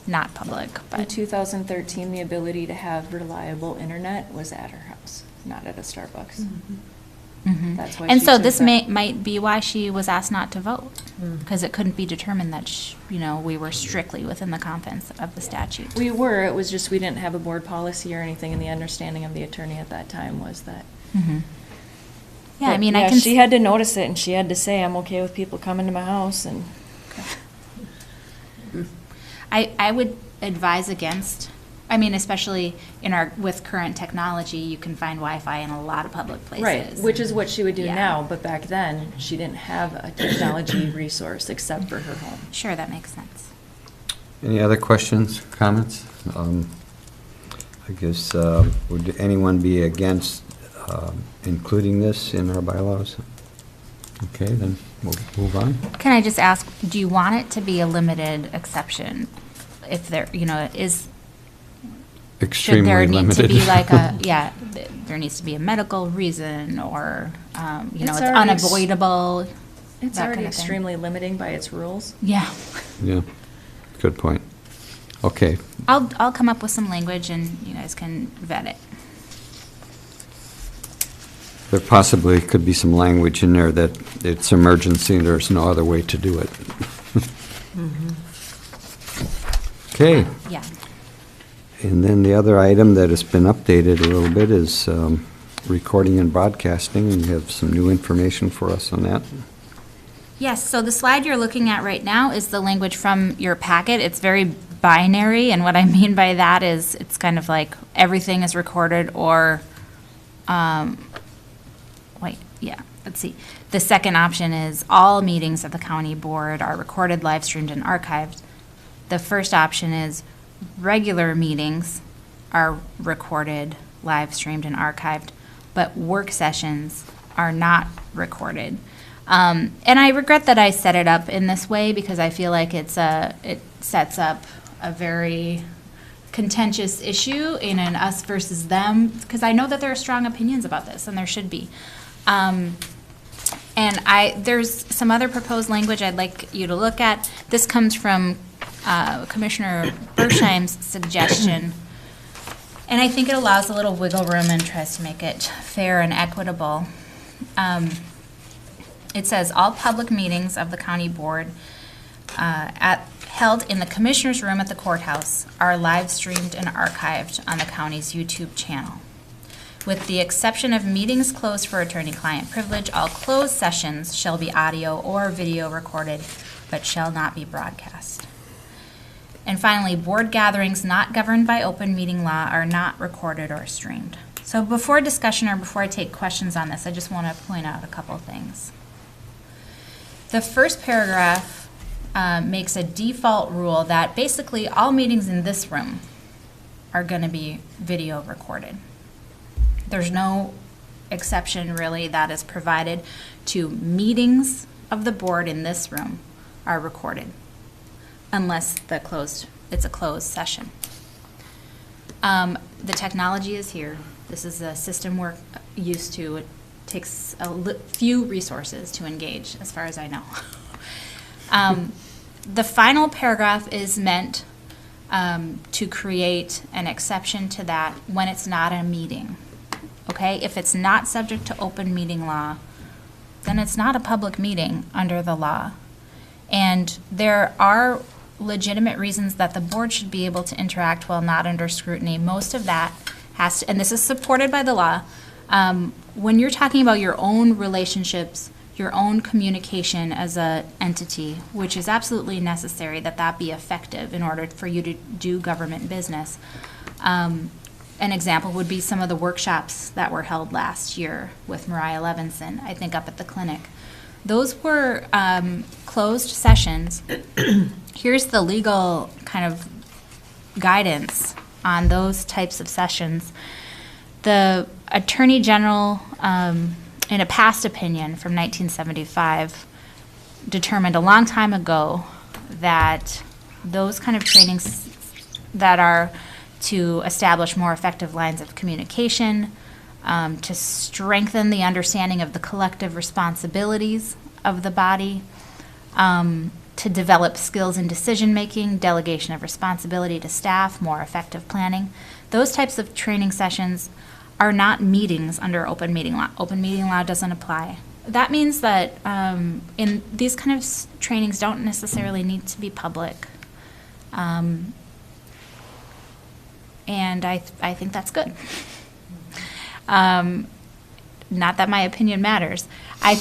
Speaker 10: not public,
Speaker 8: In
Speaker 10: but,
Speaker 8: 2013, the ability to have reliable internet was at her house, not at a Starbucks.
Speaker 10: Mhm.
Speaker 8: That's why
Speaker 10: And
Speaker 8: she
Speaker 10: so
Speaker 8: took
Speaker 10: this
Speaker 8: that.
Speaker 10: might be why she was asked not to vote, because it couldn't be determined that, we were strictly within the confines of the statute.
Speaker 8: We were, it was just we didn't have a board policy or anything, and the understanding of the attorney at that time was that.
Speaker 10: Mhm. Yeah, I
Speaker 8: But,
Speaker 10: mean, I can.
Speaker 8: She had to notice it, and she had to say, I'm okay with people coming to my house, and.
Speaker 10: I would advise against, I mean, especially with current technology, you can find Wi-Fi in a lot of public places.
Speaker 8: Right, which is what she would do
Speaker 10: Yeah.
Speaker 8: now, but back then, she didn't have a technology resource except for her home.
Speaker 10: Sure, that makes sense.
Speaker 1: Any other questions, comments? I guess, would anyone be against including this in our bylaws? Okay, then we'll move on.
Speaker 10: Can I just ask, do you want it to be a limited exception? If there, should
Speaker 1: Extremely
Speaker 10: there need to
Speaker 1: limited.
Speaker 10: be like there needs to be a medical reason or, it's
Speaker 8: It's already
Speaker 10: unavoidable?
Speaker 8: It's
Speaker 10: that
Speaker 8: already
Speaker 10: kind of thing.
Speaker 8: extremely limiting by its rules.
Speaker 10: Yeah.
Speaker 1: Yeah, good point. Okay,
Speaker 10: I'll come up with some language and you guys can vet it.
Speaker 1: there possibly could be some language in there that it's emergency, and there's no other way to do it. Okay,
Speaker 10: Yeah.
Speaker 1: and then the other item that has been updated a little bit is recording and broadcasting, and you have some new information for us on that.
Speaker 10: Yes, so the slide you're looking at right now is the language from your packet. It's very binary, and what I mean by that is it's kind of like everything is recorded or, let's see. The second option is all meetings of the county board are recorded, live streamed, and archived. The first option is regular meetings are recorded, live streamed, and archived, but work sessions are not recorded. And I regret that I set it up in this way because I feel like it sets up a very contentious issue in an us versus them, because I know that there are strong opinions about this, and there should be. And there's some other proposed language I'd like you to look at. This comes from Commissioner Bersheim's suggestion, and I think it allows a little wiggle room and tries to make it fair and equitable. It says, all public meetings of the county board held in the commissioner's room at the courthouse are live streamed and archived on the county's YouTube channel. With the exception of meetings closed for attorney-client privilege, all closed sessions shall be audio or video recorded, but shall not be broadcast. And finally, board gatherings not governed by open meeting law are not recorded or streamed. So before discussion or before I take questions on this, I just want to point out a couple things. The first paragraph makes a default rule that basically all meetings in this room are going to be video recorded. There's no exception really that is provided to meetings of the board in this room are recorded, unless it's a closed session. The technology is here. This is a system we're used to. It takes few resources to engage, as far as I know. The final paragraph is meant to create an exception to that when it's not a meeting. Okay? If it's not subject to open meeting law, then it's not a public meeting under the law. And there are legitimate reasons that the board should be able to interact while not under scrutiny. Most of that has to, and this is supported by the law, when you're talking about your own relationships, your own communication as a entity, which is absolutely necessary that be effective in order for you to do government business. An example would be some of the workshops that were held last year with Mariah Levinson, I think up at the clinic. Those were closed sessions. Here's the legal kind of guidance on those types of sessions. The Attorney General, in a past opinion from 1975, determined a long time ago that those kind of trainings that are to establish more effective lines of communication, to strengthen the understanding of the collective responsibilities of the body, to develop skills in decision-making, delegation of responsibility to staff, more effective planning. Those types of training sessions are not meetings under open meeting law. Open meeting law doesn't apply. That means that in these kind of trainings don't necessarily need to be public. And I think that's good. Not that my opinion matters. I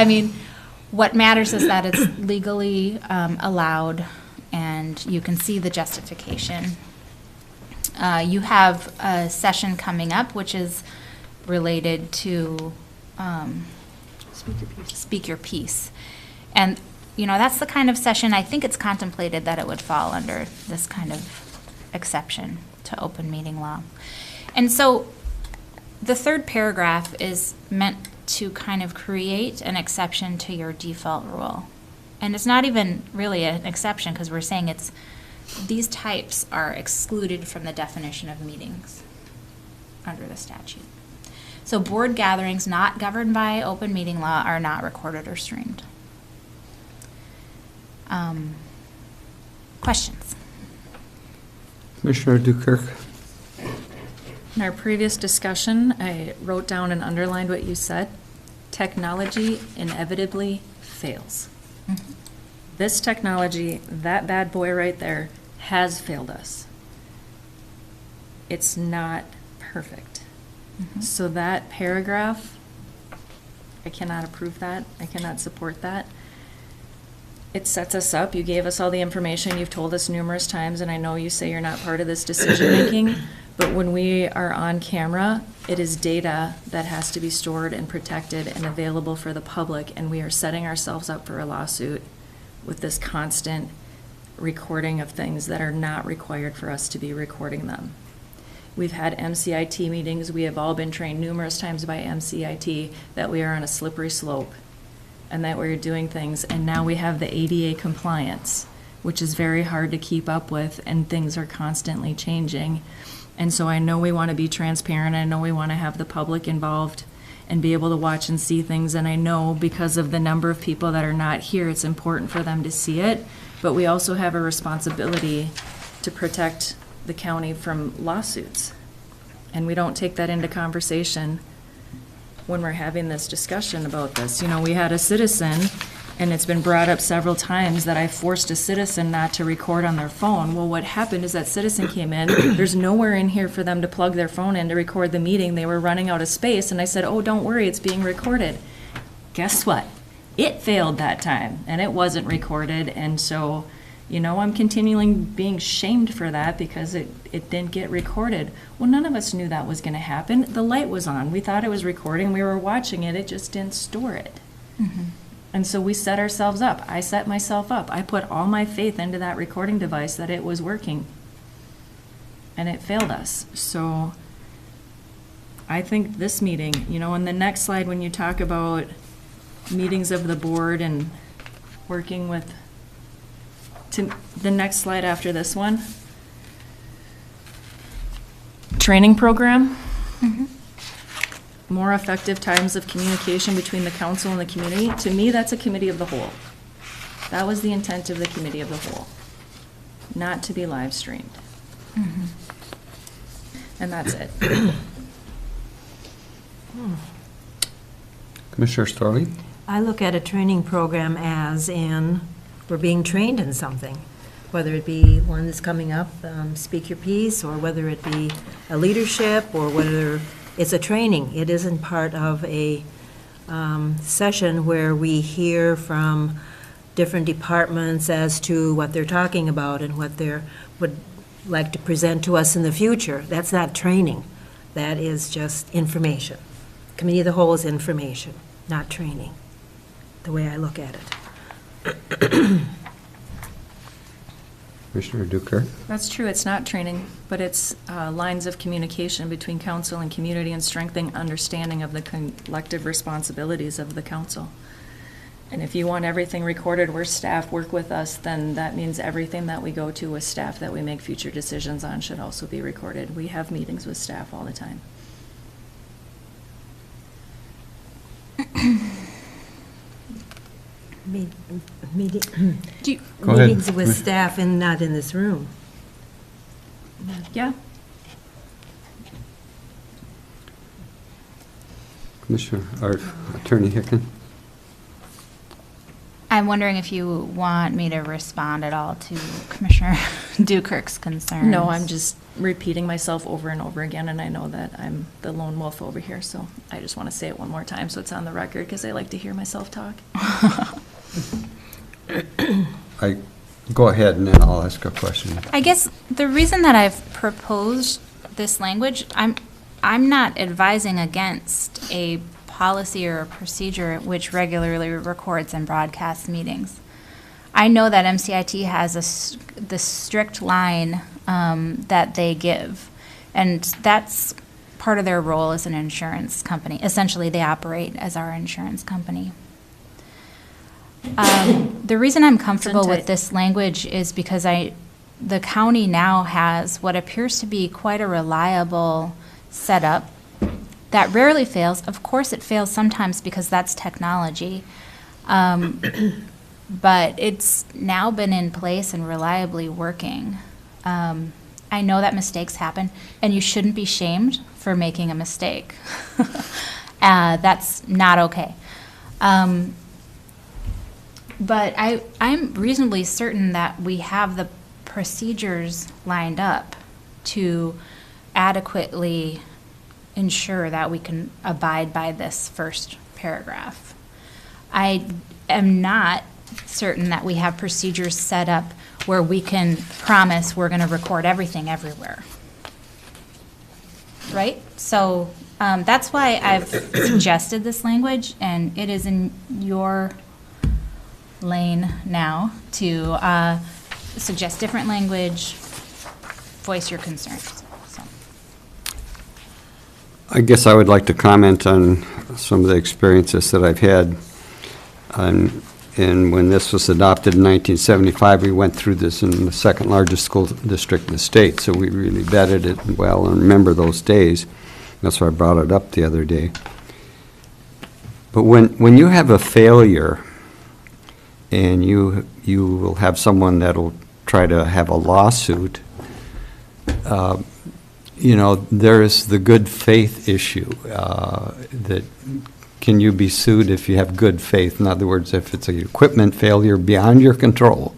Speaker 10: mean, what matters is that it's legally allowed and you can see the justification. You have a session coming up which is related to Speak Your Piece. And, you know, that's the kind of session I think it's contemplated that it would fall under this kind of exception to open meeting law. And so the third paragraph is meant to kind of create an exception to your default rule. And it's not even really an exception because we're saying these types are excluded from the definition of meetings under the statute. So board gatherings not governed by open meeting law are not recorded or streamed. Questions?
Speaker 1: Commissioner Dukirk?
Speaker 8: In our previous discussion, I wrote down and underlined what you said. Technology inevitably fails.
Speaker 10: Mm-hmm.
Speaker 8: This technology, that bad boy right there, has failed us. It's not perfect.
Speaker 10: Mm-hmm.
Speaker 8: So that paragraph, I cannot approve that. I cannot support that. It sets us up. You gave us all the information. You've told us numerous times, and I know you say you're not part of this decision-making, but when we are on camera, it is data that has to be stored and protected and available for the public, and we are setting ourselves up for a lawsuit with this constant recording of things that are not required for us to be recording them. We've had MCIT meetings. We have all been trained numerous times by MCIT that we are on a slippery slope and that we're doing things. And now we have the ADA compliance, which is very hard to keep up with, and things are constantly changing. And so I know we want to be transparent. I know we want to have the public involved and be able to watch and see things. And I know because of the number of people that are not here, it's important for them to see it. But we also have a responsibility to protect the county from lawsuits. And we don't take that into conversation when we're having this discussion about this. You know, we had a citizen, and it's been brought up several times that I forced a citizen not to record on their phone. Well, what happened is that citizen came in. There's nowhere in here for them to plug their phone in to record the meeting. They were running out of space, and I said, oh, don't worry, it's being recorded. Guess what? It failed that time, and it wasn't recorded, and so, you know, I'm continually being shamed for that because it didn't get recorded. Well, none of us knew that was going to happen. The light was on. We thought it was recording. We were watching it. It just didn't store it. Mm-hmm. And so we set ourselves up. I set myself up. I put all my faith into that recording device that it was working, and it failed us. So I think this meeting, you know, in the next slide when you talk about meetings of the board and working with to the next slide after this one. Training program. More effective times of communication between the council and the community. To me, that's a committee of the whole. That was the intent of the committee of the whole, not to be live streamed. And that's it.
Speaker 1: Commissioner Storley?
Speaker 6: I look at a training program as in, we're being trained in something, whether it be one that's coming up, Speak Your Piece, or whether it be a leadership, or whether it's a training. It isn't part of a session where we hear from different departments as to what they're talking about and what they would like to present to us in the future. That's not training. That is just information. Committee of the Whole is information, not training, the way I look at it.
Speaker 1: Commissioner Dukert?
Speaker 8: That's true, it's not training, but it's lines of communication between council and community and strengthening understanding of the collective responsibilities of the council. And if you want everything recorded where staff work with us, then that means everything that we go to with staff that we make future decisions on should also be recorded. We have meetings with staff all the time.
Speaker 10: Do you-
Speaker 1: Go ahead.
Speaker 6: Meetings with staff and not in this room.
Speaker 8: Yeah,
Speaker 1: Commissioner, or Attorney Hicken?
Speaker 10: I'm wondering if you want me to respond at all to Commissioner Dukerk's concerns.
Speaker 8: no, I'm just repeating myself over and over again, and I know that I'm the lone wolf over here, so I just want to say it one more time so it's on the record, because I like to hear myself talk.
Speaker 1: Go ahead, and then I'll ask a question.
Speaker 10: I guess the reason that I've proposed this language, I'm not advising against a policy or a procedure which regularly records and broadcasts meetings. I know that MCIT has the strict line that they give, and that's part of their role as an insurance company. Essentially, they operate as our insurance company. The reason I'm comfortable with this language is because the county now has what appears to be quite a reliable setup that rarely fails. Of course, it fails sometimes because that's technology. But it's now been in place and reliably working. I know that mistakes happen, and you shouldn't be shamed for making a mistake. That's not okay. But I'm reasonably certain that we have the procedures lined up to adequately ensure that we can abide by this first paragraph. I am not certain that we have procedures set up where we can promise we're going to record everything everywhere. Right? So that's why I've suggested this language, and it is in your lane now to suggest different language, voice your concerns. So.
Speaker 1: I guess I would like to comment on some of the experiences that I've had. And when this was adopted in 1975, we went through this in the second largest school district in the state, so we really vetted it well and remember those days. That's why I brought it up the other day. But when you have a failure and you will have someone that'll try to have a lawsuit, there's the good faith issue that can you be sued if you have good faith? In other words, if it's an equipment failure beyond your control,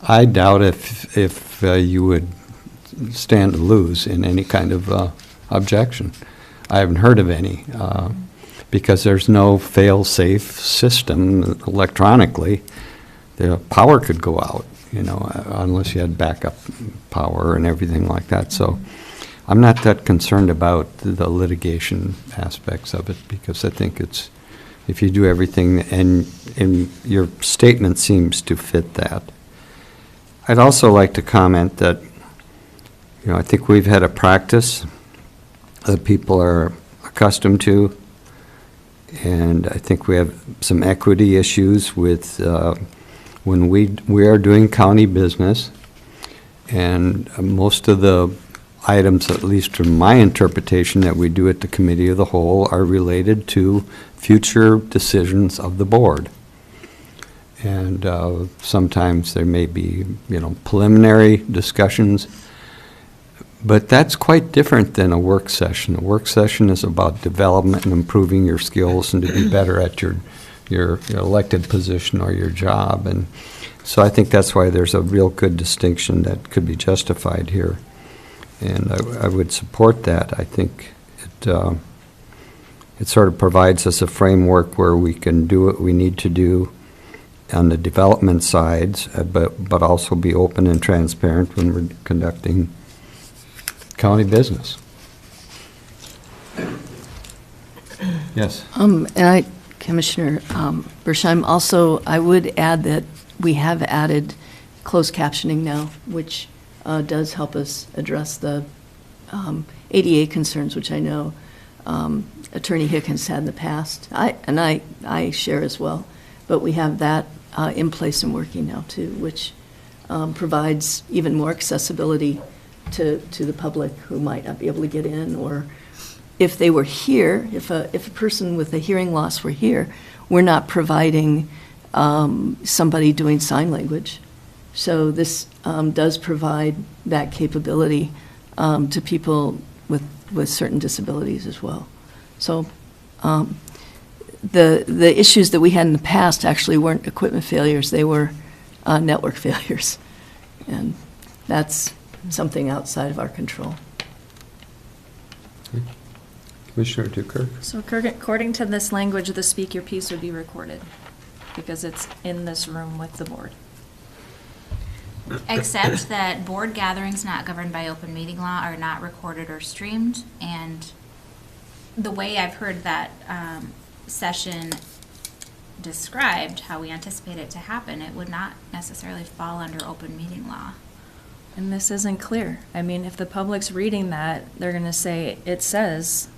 Speaker 1: I doubt if you would stand to lose in any kind of objection. I haven't heard of any because there's no fail-safe system electronically. The power could go out, unless you had backup power and everything like that. So I'm not that concerned about the litigation aspects of it, because I think it's, if you do everything, and your statement seems to fit that. I'd also like to comment that, I think we've had a practice that people are accustomed to, and I think we have some equity issues with when we are doing county business, and most of the items, at least from my interpretation, that we do at the Committee of the Whole are related to future decisions of the board. And sometimes there may be, preliminary discussions, but that's quite different than a work session. A work session is about development and improving your skills and to be better at your elected position or your job. And so I think that's why there's a real good distinction that could be justified here. And I would support that. I think it sort of provides us a framework where we can do what we need to do on the development sides, but also be open and transparent when we're conducting county business. Yes.
Speaker 7: And Commissioner Bersheim, also, I would add that we have added closed captioning now, which does help us address the ADA concerns, which I know Attorney Hickens had in the past. I share as well, but we have that in place and working now too, which provides even more accessibility to the public who might not be able to get in, or if they were here, if a person with a hearing loss were here, we're not providing somebody doing sign language. So this does provide that capability to people with certain disabilities as well. So the issues that we had in the past actually weren't equipment failures, they were network failures. And that's something outside of our control.
Speaker 1: Commissioner Dukert?
Speaker 8: So according to this language, the speaker piece would be recorded because it's in this room with the board.
Speaker 10: Except that board gatherings not governed by open meeting law are not recorded or streamed, and the way I've heard that session described, how we anticipate it to happen, it would not necessarily fall under open meeting law.
Speaker 8: And this isn't clear. I mean, if the public's reading that, they're going to say, it says,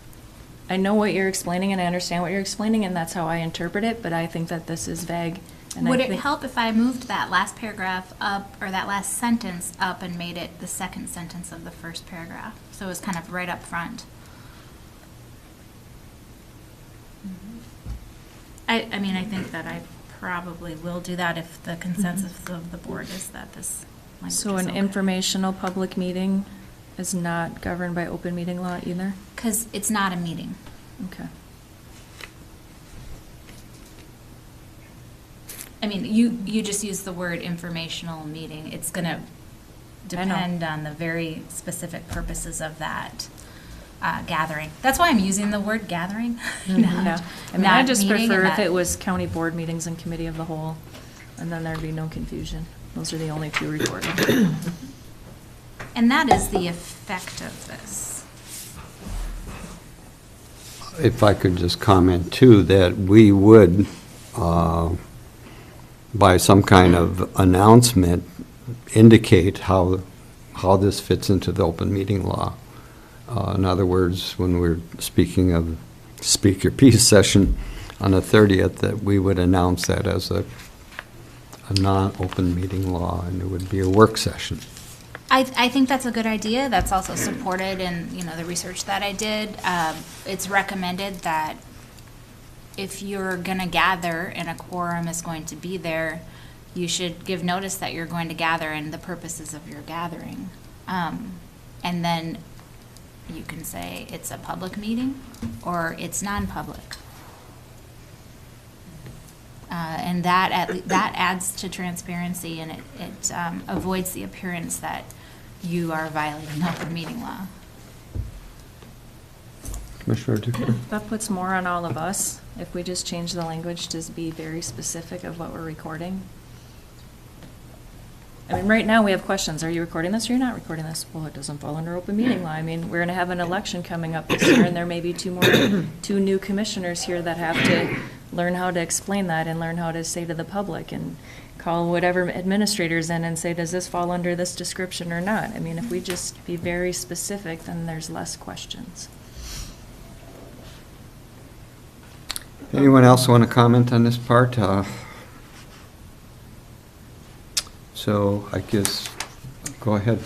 Speaker 8: I know what you're explaining and I understand what you're explaining, and that's how I interpret it, but I think that this is vague. And
Speaker 10: Would it help if I moved that last paragraph up, or that last sentence up, and made it the second sentence of the first paragraph? So it was kind of right up front. I mean, I think that I probably will do that if the consensus of the board is that this language
Speaker 8: So
Speaker 10: is
Speaker 8: an
Speaker 10: okay.
Speaker 8: informational public meeting is not governed by open meeting law either?
Speaker 10: Because it's not a meeting.
Speaker 8: Okay.
Speaker 10: I mean, you just use the word informational meeting. It's going to depend on the very specific purposes of that gathering. That's why I'm using the word gathering.
Speaker 8: Yeah. I mean, I
Speaker 10: not
Speaker 8: just
Speaker 10: meeting,
Speaker 8: prefer
Speaker 10: and
Speaker 8: if
Speaker 10: that-
Speaker 8: it was county board meetings and committee of the whole, and then there'd be no confusion. Those are the only two recorded.
Speaker 10: And that is the effect of this.
Speaker 1: If I could just comment too, that we would, by some kind of announcement, indicate how this fits into the open meeting law. In other words, when we're speaking of speaker piece session on the 30th, that we would announce that as a non-open meeting law, and it would be a work session.
Speaker 10: I think that's a good idea. That's also supported in, the research that I did. It's recommended that if you're going to gather and a quorum is going to be there, you should give notice that you're going to gather and the purposes of your gathering. And then you can say it's a public meeting or it's non-public. And that adds to transparency, and it avoids the appearance that you are violating open meeting law.
Speaker 1: Commissioner Dukert?
Speaker 8: That puts more on all of us if we just change the language to be very specific of what we're recording. I mean, right now we have questions. Are you recording this or you're not recording this? Well, it doesn't fall under open meeting law. I mean, we're going to have an election coming up this year, and there may be two new commissioners here that have to learn how to explain that and learn how to say to the public and call whatever administrators in and say, does this fall under this description or not? I mean, if we just be very specific, then there's less questions.
Speaker 1: Anyone else want to comment on this part? So I guess, go ahead.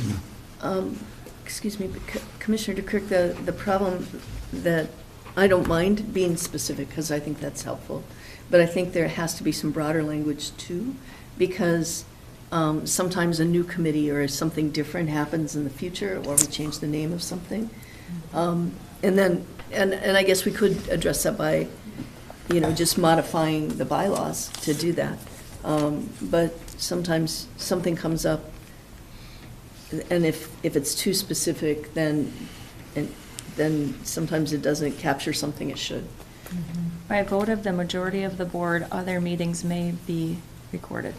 Speaker 7: Excuse me, but Commissioner DeKirk, the problem that, I don't mind being specific because I think that's helpful, but I think there has to be some broader language too, because sometimes a new committee or something different happens in the future, or we change the name of something. And then, and I guess we could address that by, just modifying the bylaws to do that. But sometimes something comes up, and if it's too specific, then sometimes it doesn't capture something it should.
Speaker 8: By vote of the majority of the board, other meetings may be recorded.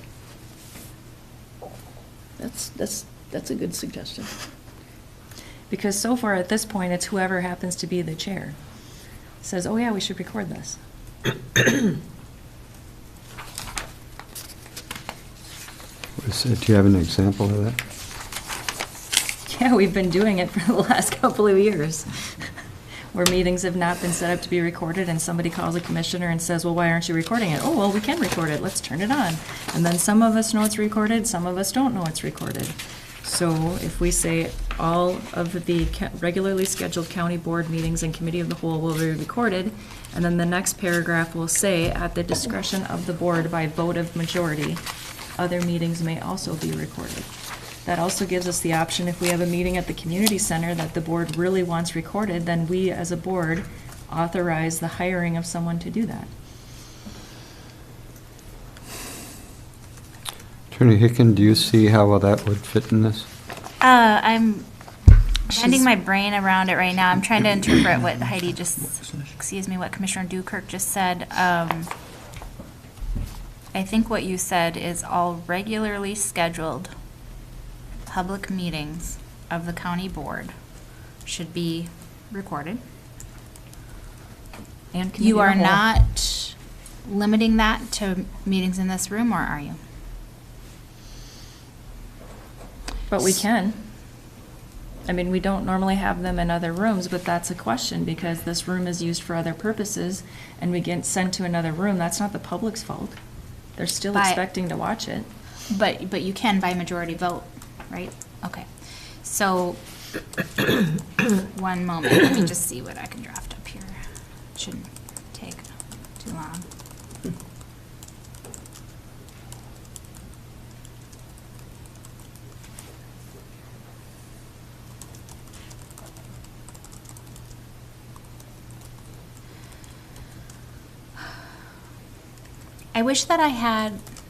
Speaker 7: That's a good suggestion.
Speaker 8: Because so far at this point, it's whoever happens to be the chair says, oh yeah, we should record this.
Speaker 1: Do you have an example of that?
Speaker 8: Yeah, we've been doing it for the last couple of years, where meetings have not been set up to be recorded, and somebody calls a commissioner and says, well, why aren't you recording it? Oh, well, we can record it, let's turn it on. And then some of us know it's recorded, some of us don't know it's recorded. So if we say all of the regularly scheduled county board meetings and committee of the whole will be recorded, and then the next paragraph will say, at the discretion of the board by vote of majority, other meetings may also be recorded. That also gives us the option, if we have a meeting at the community center that the board really wants recorded, then we as a board authorize the hiring of someone to do that.
Speaker 1: Attorney Hicken, do you see how that would fit in this?
Speaker 10: I'm bending my brain around it right now. I'm trying to interpret what Heidi what Commissioner Dukirk just said. I think what you said is all regularly scheduled public meetings of the county board should be recorded.
Speaker 8: And committee
Speaker 10: You
Speaker 8: of
Speaker 10: are
Speaker 8: the whole.
Speaker 10: not limiting that to meetings in this room, or are you?
Speaker 8: But we can. I mean, we don't normally have them in other rooms, but that's a question, because this room is used for other purposes, and we get sent to another room. That's not the public's fault. They're still
Speaker 10: By-
Speaker 8: expecting to watch it.
Speaker 10: But you can by majority vote, right? Okay. So, one moment, let me just see what I can draft up here. Shouldn't take too long.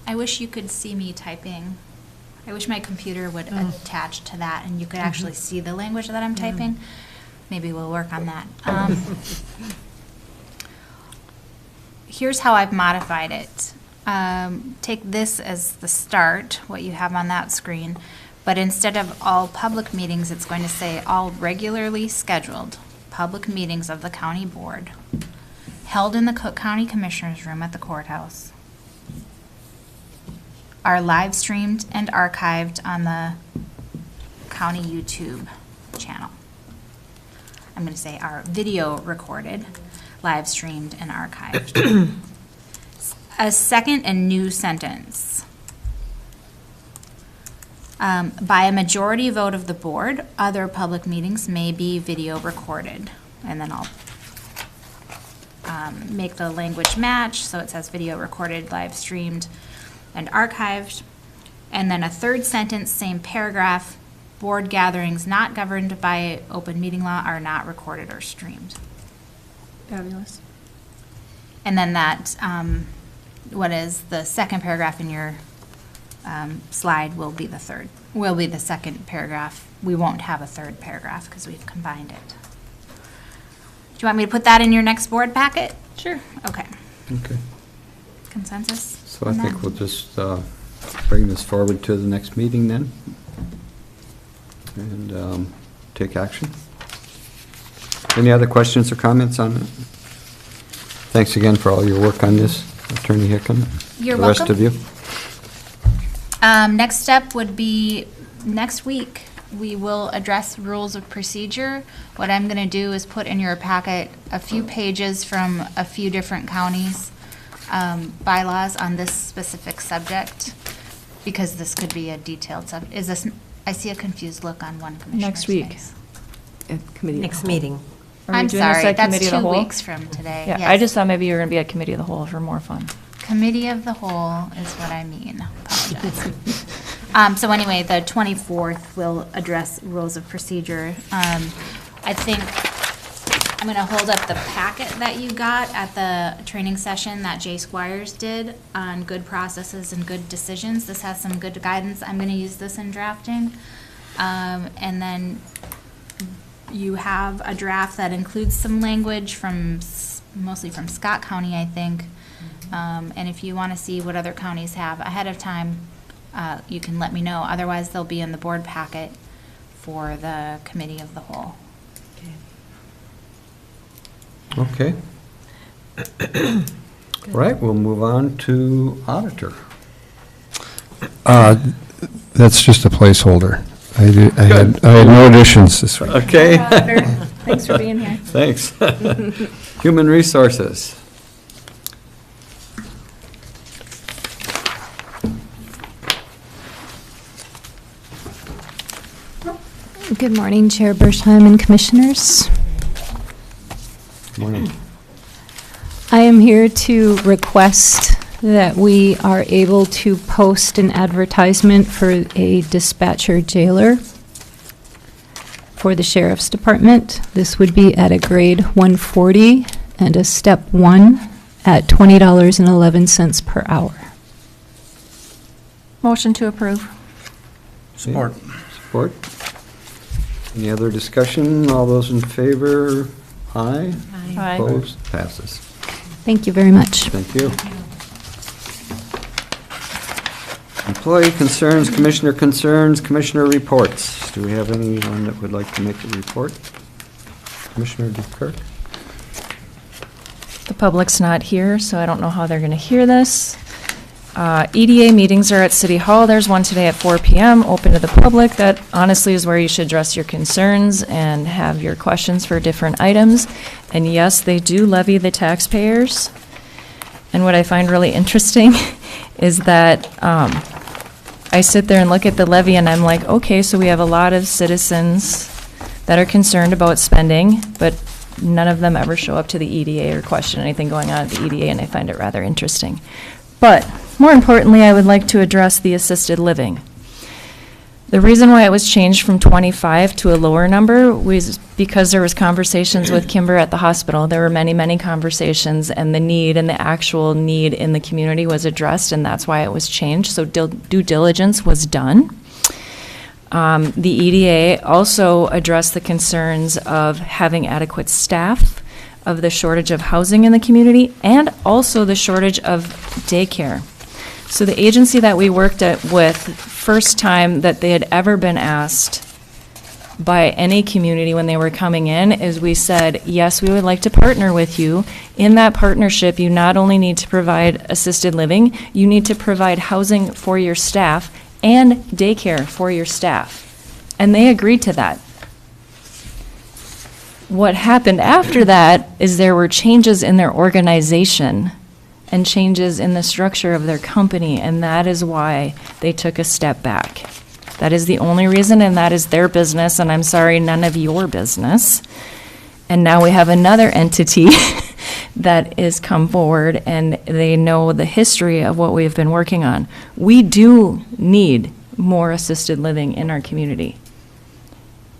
Speaker 10: I wish you could see me typing. I wish my computer would attach to that and you could actually see the language that I'm typing. Maybe we'll work on that. Here's how I've modified it. Take this as the start, what you have on that screen, but instead of all public meetings, it's going to say all regularly scheduled public meetings of the county board held in the Cook County Commissioners Room at the courthouse are live streamed and archived on the county YouTube channel. I'm going to say are video recorded, live streamed, and archived. A second and new sentence. By a majority vote of the board, other public meetings may be video recorded. And then I'll make the language match, so it says video recorded, live streamed, and archived. And then a third sentence, same paragraph, board gatherings not governed by open meeting law are not recorded or streamed.
Speaker 8: Fabulous.
Speaker 10: And then that, what is the second paragraph in your slide will be the second paragraph. We won't have a third paragraph because we've combined it. Do you want me to put that in your next board packet?
Speaker 8: Sure.
Speaker 10: Okay.
Speaker 1: Okay.
Speaker 10: Consensus?
Speaker 1: So I
Speaker 10: on
Speaker 1: think
Speaker 10: that?
Speaker 1: we'll just bring this forward to the next meeting then, and take action. Any other questions or comments on it? Thanks again for all your work on this, Attorney Hicken.
Speaker 10: You're
Speaker 1: The rest
Speaker 10: welcome.
Speaker 1: of you.
Speaker 10: Next step would be next week. We will address rules of procedure. What I'm going to do is put in your packet a few pages from a few different counties' bylaws on this specific subject. Because this could be a detailed is this, I see a confused look on one commissioner's
Speaker 8: Next week.
Speaker 10: face.
Speaker 7: Committee.
Speaker 6: Next meeting.
Speaker 8: Are we
Speaker 10: I'm
Speaker 8: doing this
Speaker 10: sorry,
Speaker 8: at
Speaker 10: that's
Speaker 8: committee of the
Speaker 10: 2
Speaker 8: whole?
Speaker 10: weeks from today.
Speaker 8: Yeah,
Speaker 10: Yes.
Speaker 8: I just thought maybe you were going to be at committee of the whole for more fun.
Speaker 10: Committee of the whole is what I mean. Apologize. So anyway, the 24th will address rules of procedure. I think I'm going to hold up the packet that you got at the training session that Jay Squires did on good processes and good decisions. This has some good guidance. I'm going to use this in drafting. And then you have a draft that includes some language from, mostly from Scott County, I think. And if you want to see what other counties have ahead of time, you can let me know. Otherwise, they'll be in the board packet for the committee of the whole.
Speaker 1: Okay. All right, we'll move on to auditor.
Speaker 11: That's just a placeholder. I had no additions this week.
Speaker 1: Okay.
Speaker 8: Thanks for being here.
Speaker 1: Thanks. Human Resources.
Speaker 12: Good morning, Chair Bershheim and Commissioners.
Speaker 1: Morning.
Speaker 12: I am here to request that we are able to post an advertisement for a dispatcher jailer for the Sheriff's Department. This would be at a grade 140 and a step 1 at $20.11 per hour.
Speaker 8: Motion to approve.
Speaker 9: Support.
Speaker 1: Support. Any other discussion? All those in favor? Aye.
Speaker 8: Aye.
Speaker 1: Opposed? Passes.
Speaker 12: Thank you very much.
Speaker 1: Thank you. Employee concerns, commissioner concerns, commissioner reports. Do we have anyone that would like to make a report? Commissioner Dukirk?
Speaker 8: The public's not here, so I don't know how they're going to hear this. EDA meetings are at City Hall. There's one today at 4 p.m., open to the public. That honestly is where you should address your concerns and have your questions for different items. And yes, they do levy the taxpayers. And what I find really interesting is that I sit there and look at the levy and I'm like, okay, so we have a lot of citizens that are concerned about spending, but none of them ever show up to the EDA or question anything going on at the EDA, and I find it rather interesting. But more importantly, I would like to address the assisted living. The reason why it was changed from 25 to a lower number was because there was conversations with Kimber at the hospital. There were many, many conversations, and the need and the actual need in the community was addressed, and that's why it was changed. So due diligence was done. The EDA also addressed the concerns of having adequate staff, of the shortage of housing in the community, and also the shortage of daycare. So the agency that we worked with, first time that they had ever been asked by any community when they were coming in, is we said, yes, we would like to partner with you. In that partnership, you not only need to provide assisted living, you need to provide housing for your staff and daycare for your staff. And they agreed to that. What happened after that is there were changes in their organization and changes in the structure of their company, and that is why they took a step back. That is the only reason, and that is their business, and I'm sorry, none of your business. And now we have another entity that is come forward, and they know the history of what we've been working on. We do need more assisted living in our community.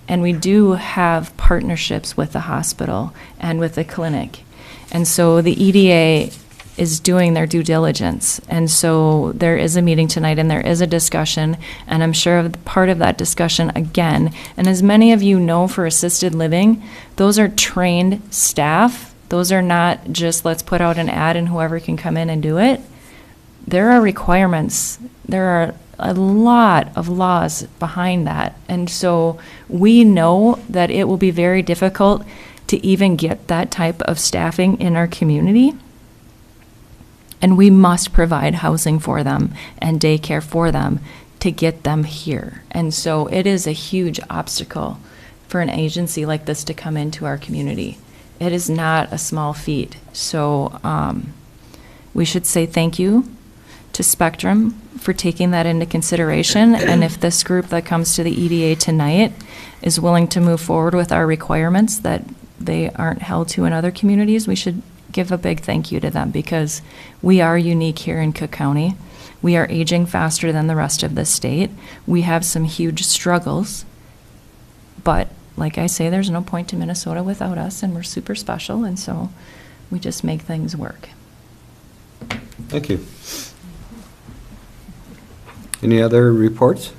Speaker 8: And we do have partnerships with the hospital and with the clinic. And so the EDA is doing their due diligence. And so there is a meeting tonight and there is a discussion, and I'm sure part of that discussion again, and as many of you know, for assisted living, those are trained staff. Those are not just let's put out an ad and whoever can come in and do it. There are requirements. There are a lot of laws behind that. And so we know that it will be very difficult to even get that type of staffing in our community. And we must provide housing for them and daycare for them to get them here. And so it is a huge obstacle for an agency like this to come into our community. It is not a small feat. So we should say thank you to Spectrum for taking that into consideration. And if this group that comes to the EDA tonight is willing to move forward with our requirements that they aren't held to in other communities, we should give a big thank you to them, because we are unique here in Cook County. We are aging faster than the rest of the state. We have some huge struggles, but like I say, there's no point to Minnesota without us, and we're super special, and so we just make things work.
Speaker 1: Thank you. Any other reports?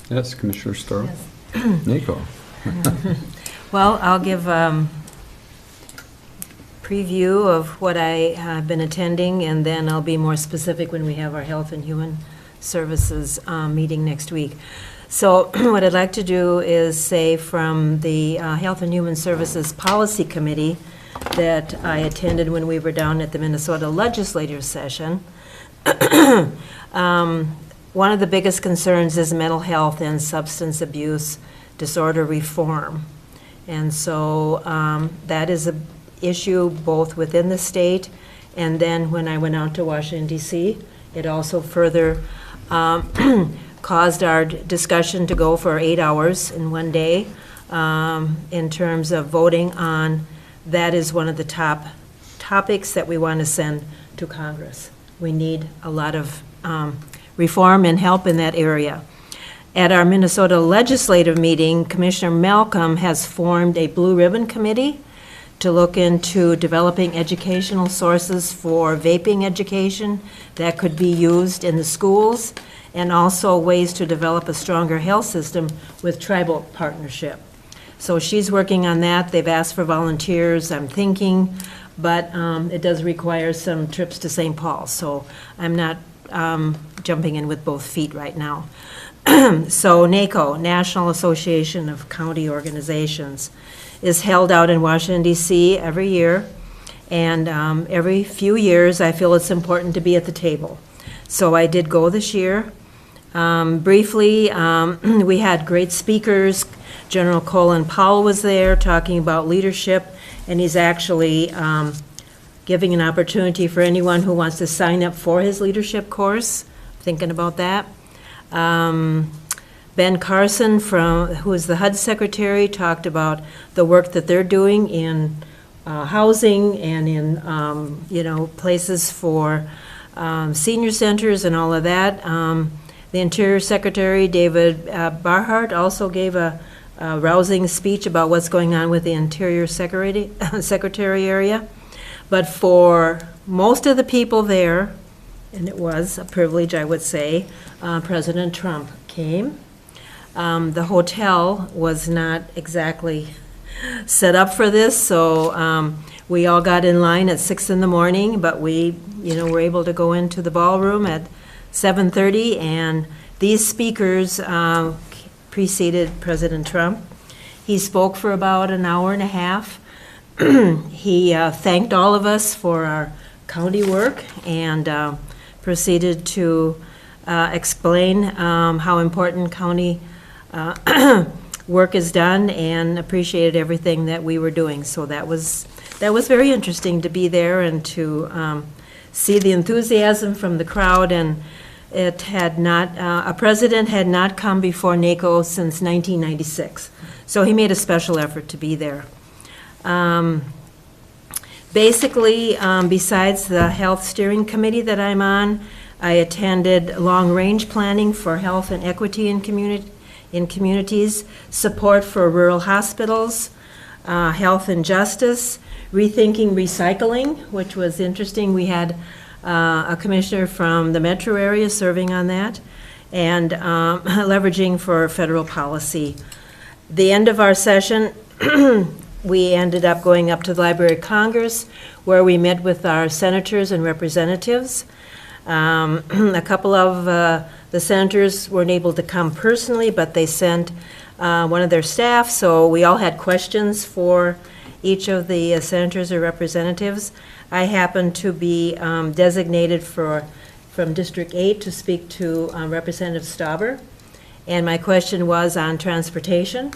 Speaker 1: Yes, Commissioner Storr. Nico.
Speaker 6: Well, I'll give preview of what I have been attending, and then I'll be more specific when we have our Health and Human Services meeting next week. So what I'd like to do is say from the Health and Human Services Policy Committee that I attended when we were down at the Minnesota Legislative Session. One of the biggest concerns is mental health and substance abuse disorder reform. And so that is an issue both within the state, and then when I went out to Washington, D.C., it also further caused our discussion to go for 8 hours in one day in terms of voting on that is one of the top topics that we want to send to Congress. We need a lot of reform and help in that area. At our Minnesota legislative meeting, Commissioner Malcolm has formed a Blue Ribbon Committee to look into developing educational sources for vaping education that could be used in the schools, and also ways to develop a stronger health system with tribal partnership. So she's working on that. They've asked for volunteers, I'm thinking, but it does require some trips to St. Paul, so I'm not jumping in with both feet right now. So NACO, National Association of County Organizations, is held out in Washington, D.C. every year, and every few years I feel it's important to be at the table. So I did go this year. Briefly, we had great speakers. General Colin Powell was there talking about leadership, and he's actually giving an opportunity for anyone who wants to sign up for his leadership course. Thinking about that. Ben Carson, who is the HUD secretary, talked about the work that they're doing in housing and in places for senior centers and all of that. The Interior Secretary, David Barhart, also gave a rousing speech about what's going on with the Interior Secretary area. But for most of the people there, and it was a privilege, I would say, President Trump came. The hotel was not exactly set up for this, so we all got in line at 6 in the morning, but we were able to go into the ballroom at 7:30, and these speakers preceded President Trump. He spoke for about an hour and a half. He thanked all of us for our county work and proceeded to explain how important county work is done, and appreciated everything that we were doing. So that was very interesting to be there and to see the enthusiasm from the crowd. And it had not, a president had not come before NACO since 1996. So he made a special effort to be there. Basically, besides the Health Steering Committee that I'm on, I attended long-range planning for health and equity in communities, support for rural hospitals, health and justice, rethinking recycling, which was interesting. We had a commissioner from the metro area serving on that, and leveraging for federal policy. The end of our session, we ended up going up to the Library of Congress, where we met with our senators and representatives. A couple of the senators weren't able to come personally, but they sent one of their staff, so we all had questions for each of the senators or representatives. I happened to be designated from District 8 to speak to Representative Stauber, and my question was on transportation,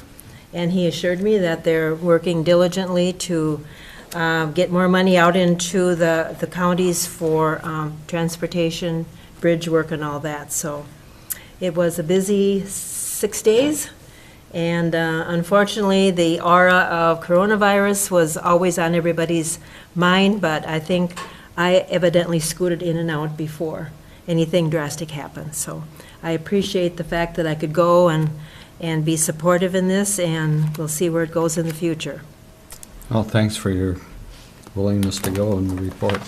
Speaker 6: and he assured me that they're working diligently to get more money out into the counties for transportation, bridge work and all that. So it was a busy 6 days. And unfortunately, the aura of coronavirus was always on everybody's mind, but I think I evidently scooted in and out before anything drastic happened. So I appreciate the fact that I could go and be supportive in this, and we'll see where it goes in the future.
Speaker 1: Well, thanks for your willingness to go and report.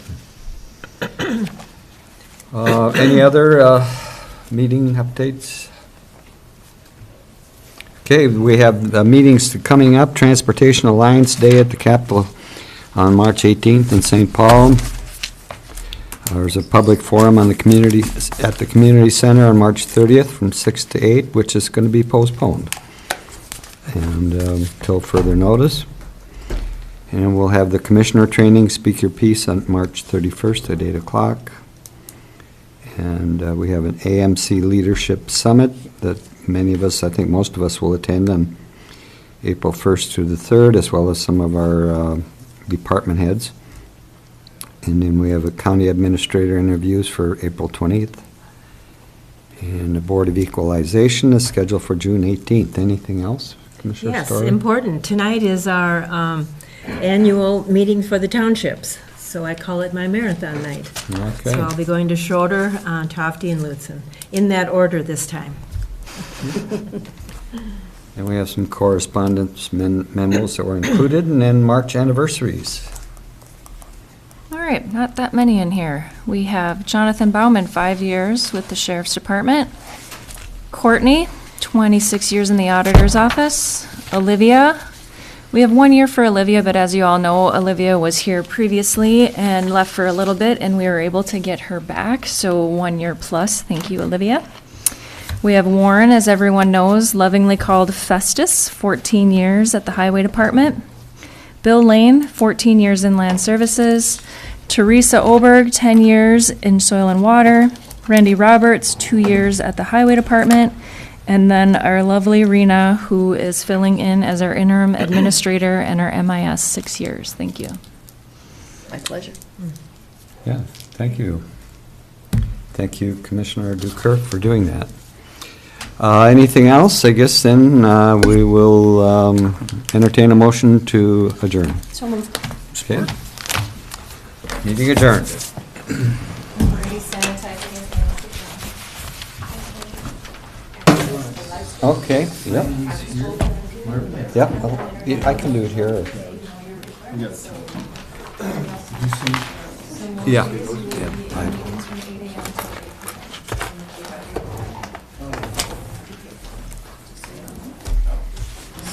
Speaker 1: Any other meeting updates? Okay, we have meetings coming up, Transportation Alliance Day at the Capitol on March 18th in St. Paul. There's a public forum on the community, at the Community Center on March 30th from 6 to 8, which is going to be postponed and until further notice. And we'll have the Commissioner Training Speak Your Piece on March 31st at 8 o'clock. And we have an AMC Leadership Summit that many of us, I think most of us, will attend on April 1st through the 3rd, as well as some of our department heads. And then we have a county administrator interviews for April 20th. And the Board of Equalization is scheduled for June 18th. Anything else, Commissioner
Speaker 6: Yes,
Speaker 1: Story?
Speaker 6: important. Tonight is our annual meeting for the townships, so I call it my marathon night.
Speaker 1: Okay.
Speaker 6: So I'll be going to Schroeder, Tofty, and Lutzen, in that order this time.
Speaker 1: And we have some correspondence memos that were included, and then March anniversaries.
Speaker 8: All right, not that many in here. We have Jonathan Bauman, 5 years with the Sheriff's Department. Courtney, 26 years in the Auditor's Office. Olivia, we have 1 year for Olivia, but as you all know, Olivia was here previously and left for a little bit, and we were able to get her back, so 1 year plus. Thank you, Olivia. We have Warren, as everyone knows, lovingly called Festus, 14 years at the Highway Department. Bill Lane, 14 years in Land Services. Teresa Oberg, 10 years in Soil and Water. Randy Roberts, 2 years at the Highway Department. And then our lovely Rena, who is filling in as our interim administrator and our MIS, 6 years. Thank you.
Speaker 7: My pleasure.
Speaker 1: Yeah, thank you. Thank you, Commissioner Dukirk, for doing that. Anything else? I guess then we will entertain a motion to adjourn.
Speaker 8: So moved.
Speaker 1: Okay. Meeting adjourned. Okay, yep. Yep, I can do it here. Yeah.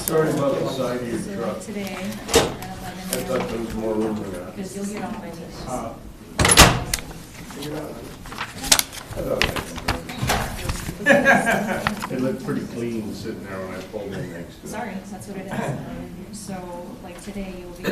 Speaker 4: Sorry about the side of your truck.
Speaker 3: Today,
Speaker 4: I thought there was more room than that.
Speaker 3: because you'll get all my
Speaker 4: It looked pretty clean sitting there when I pulled in next to it.
Speaker 3: Sorry, that's what it is. So, like today, you'll be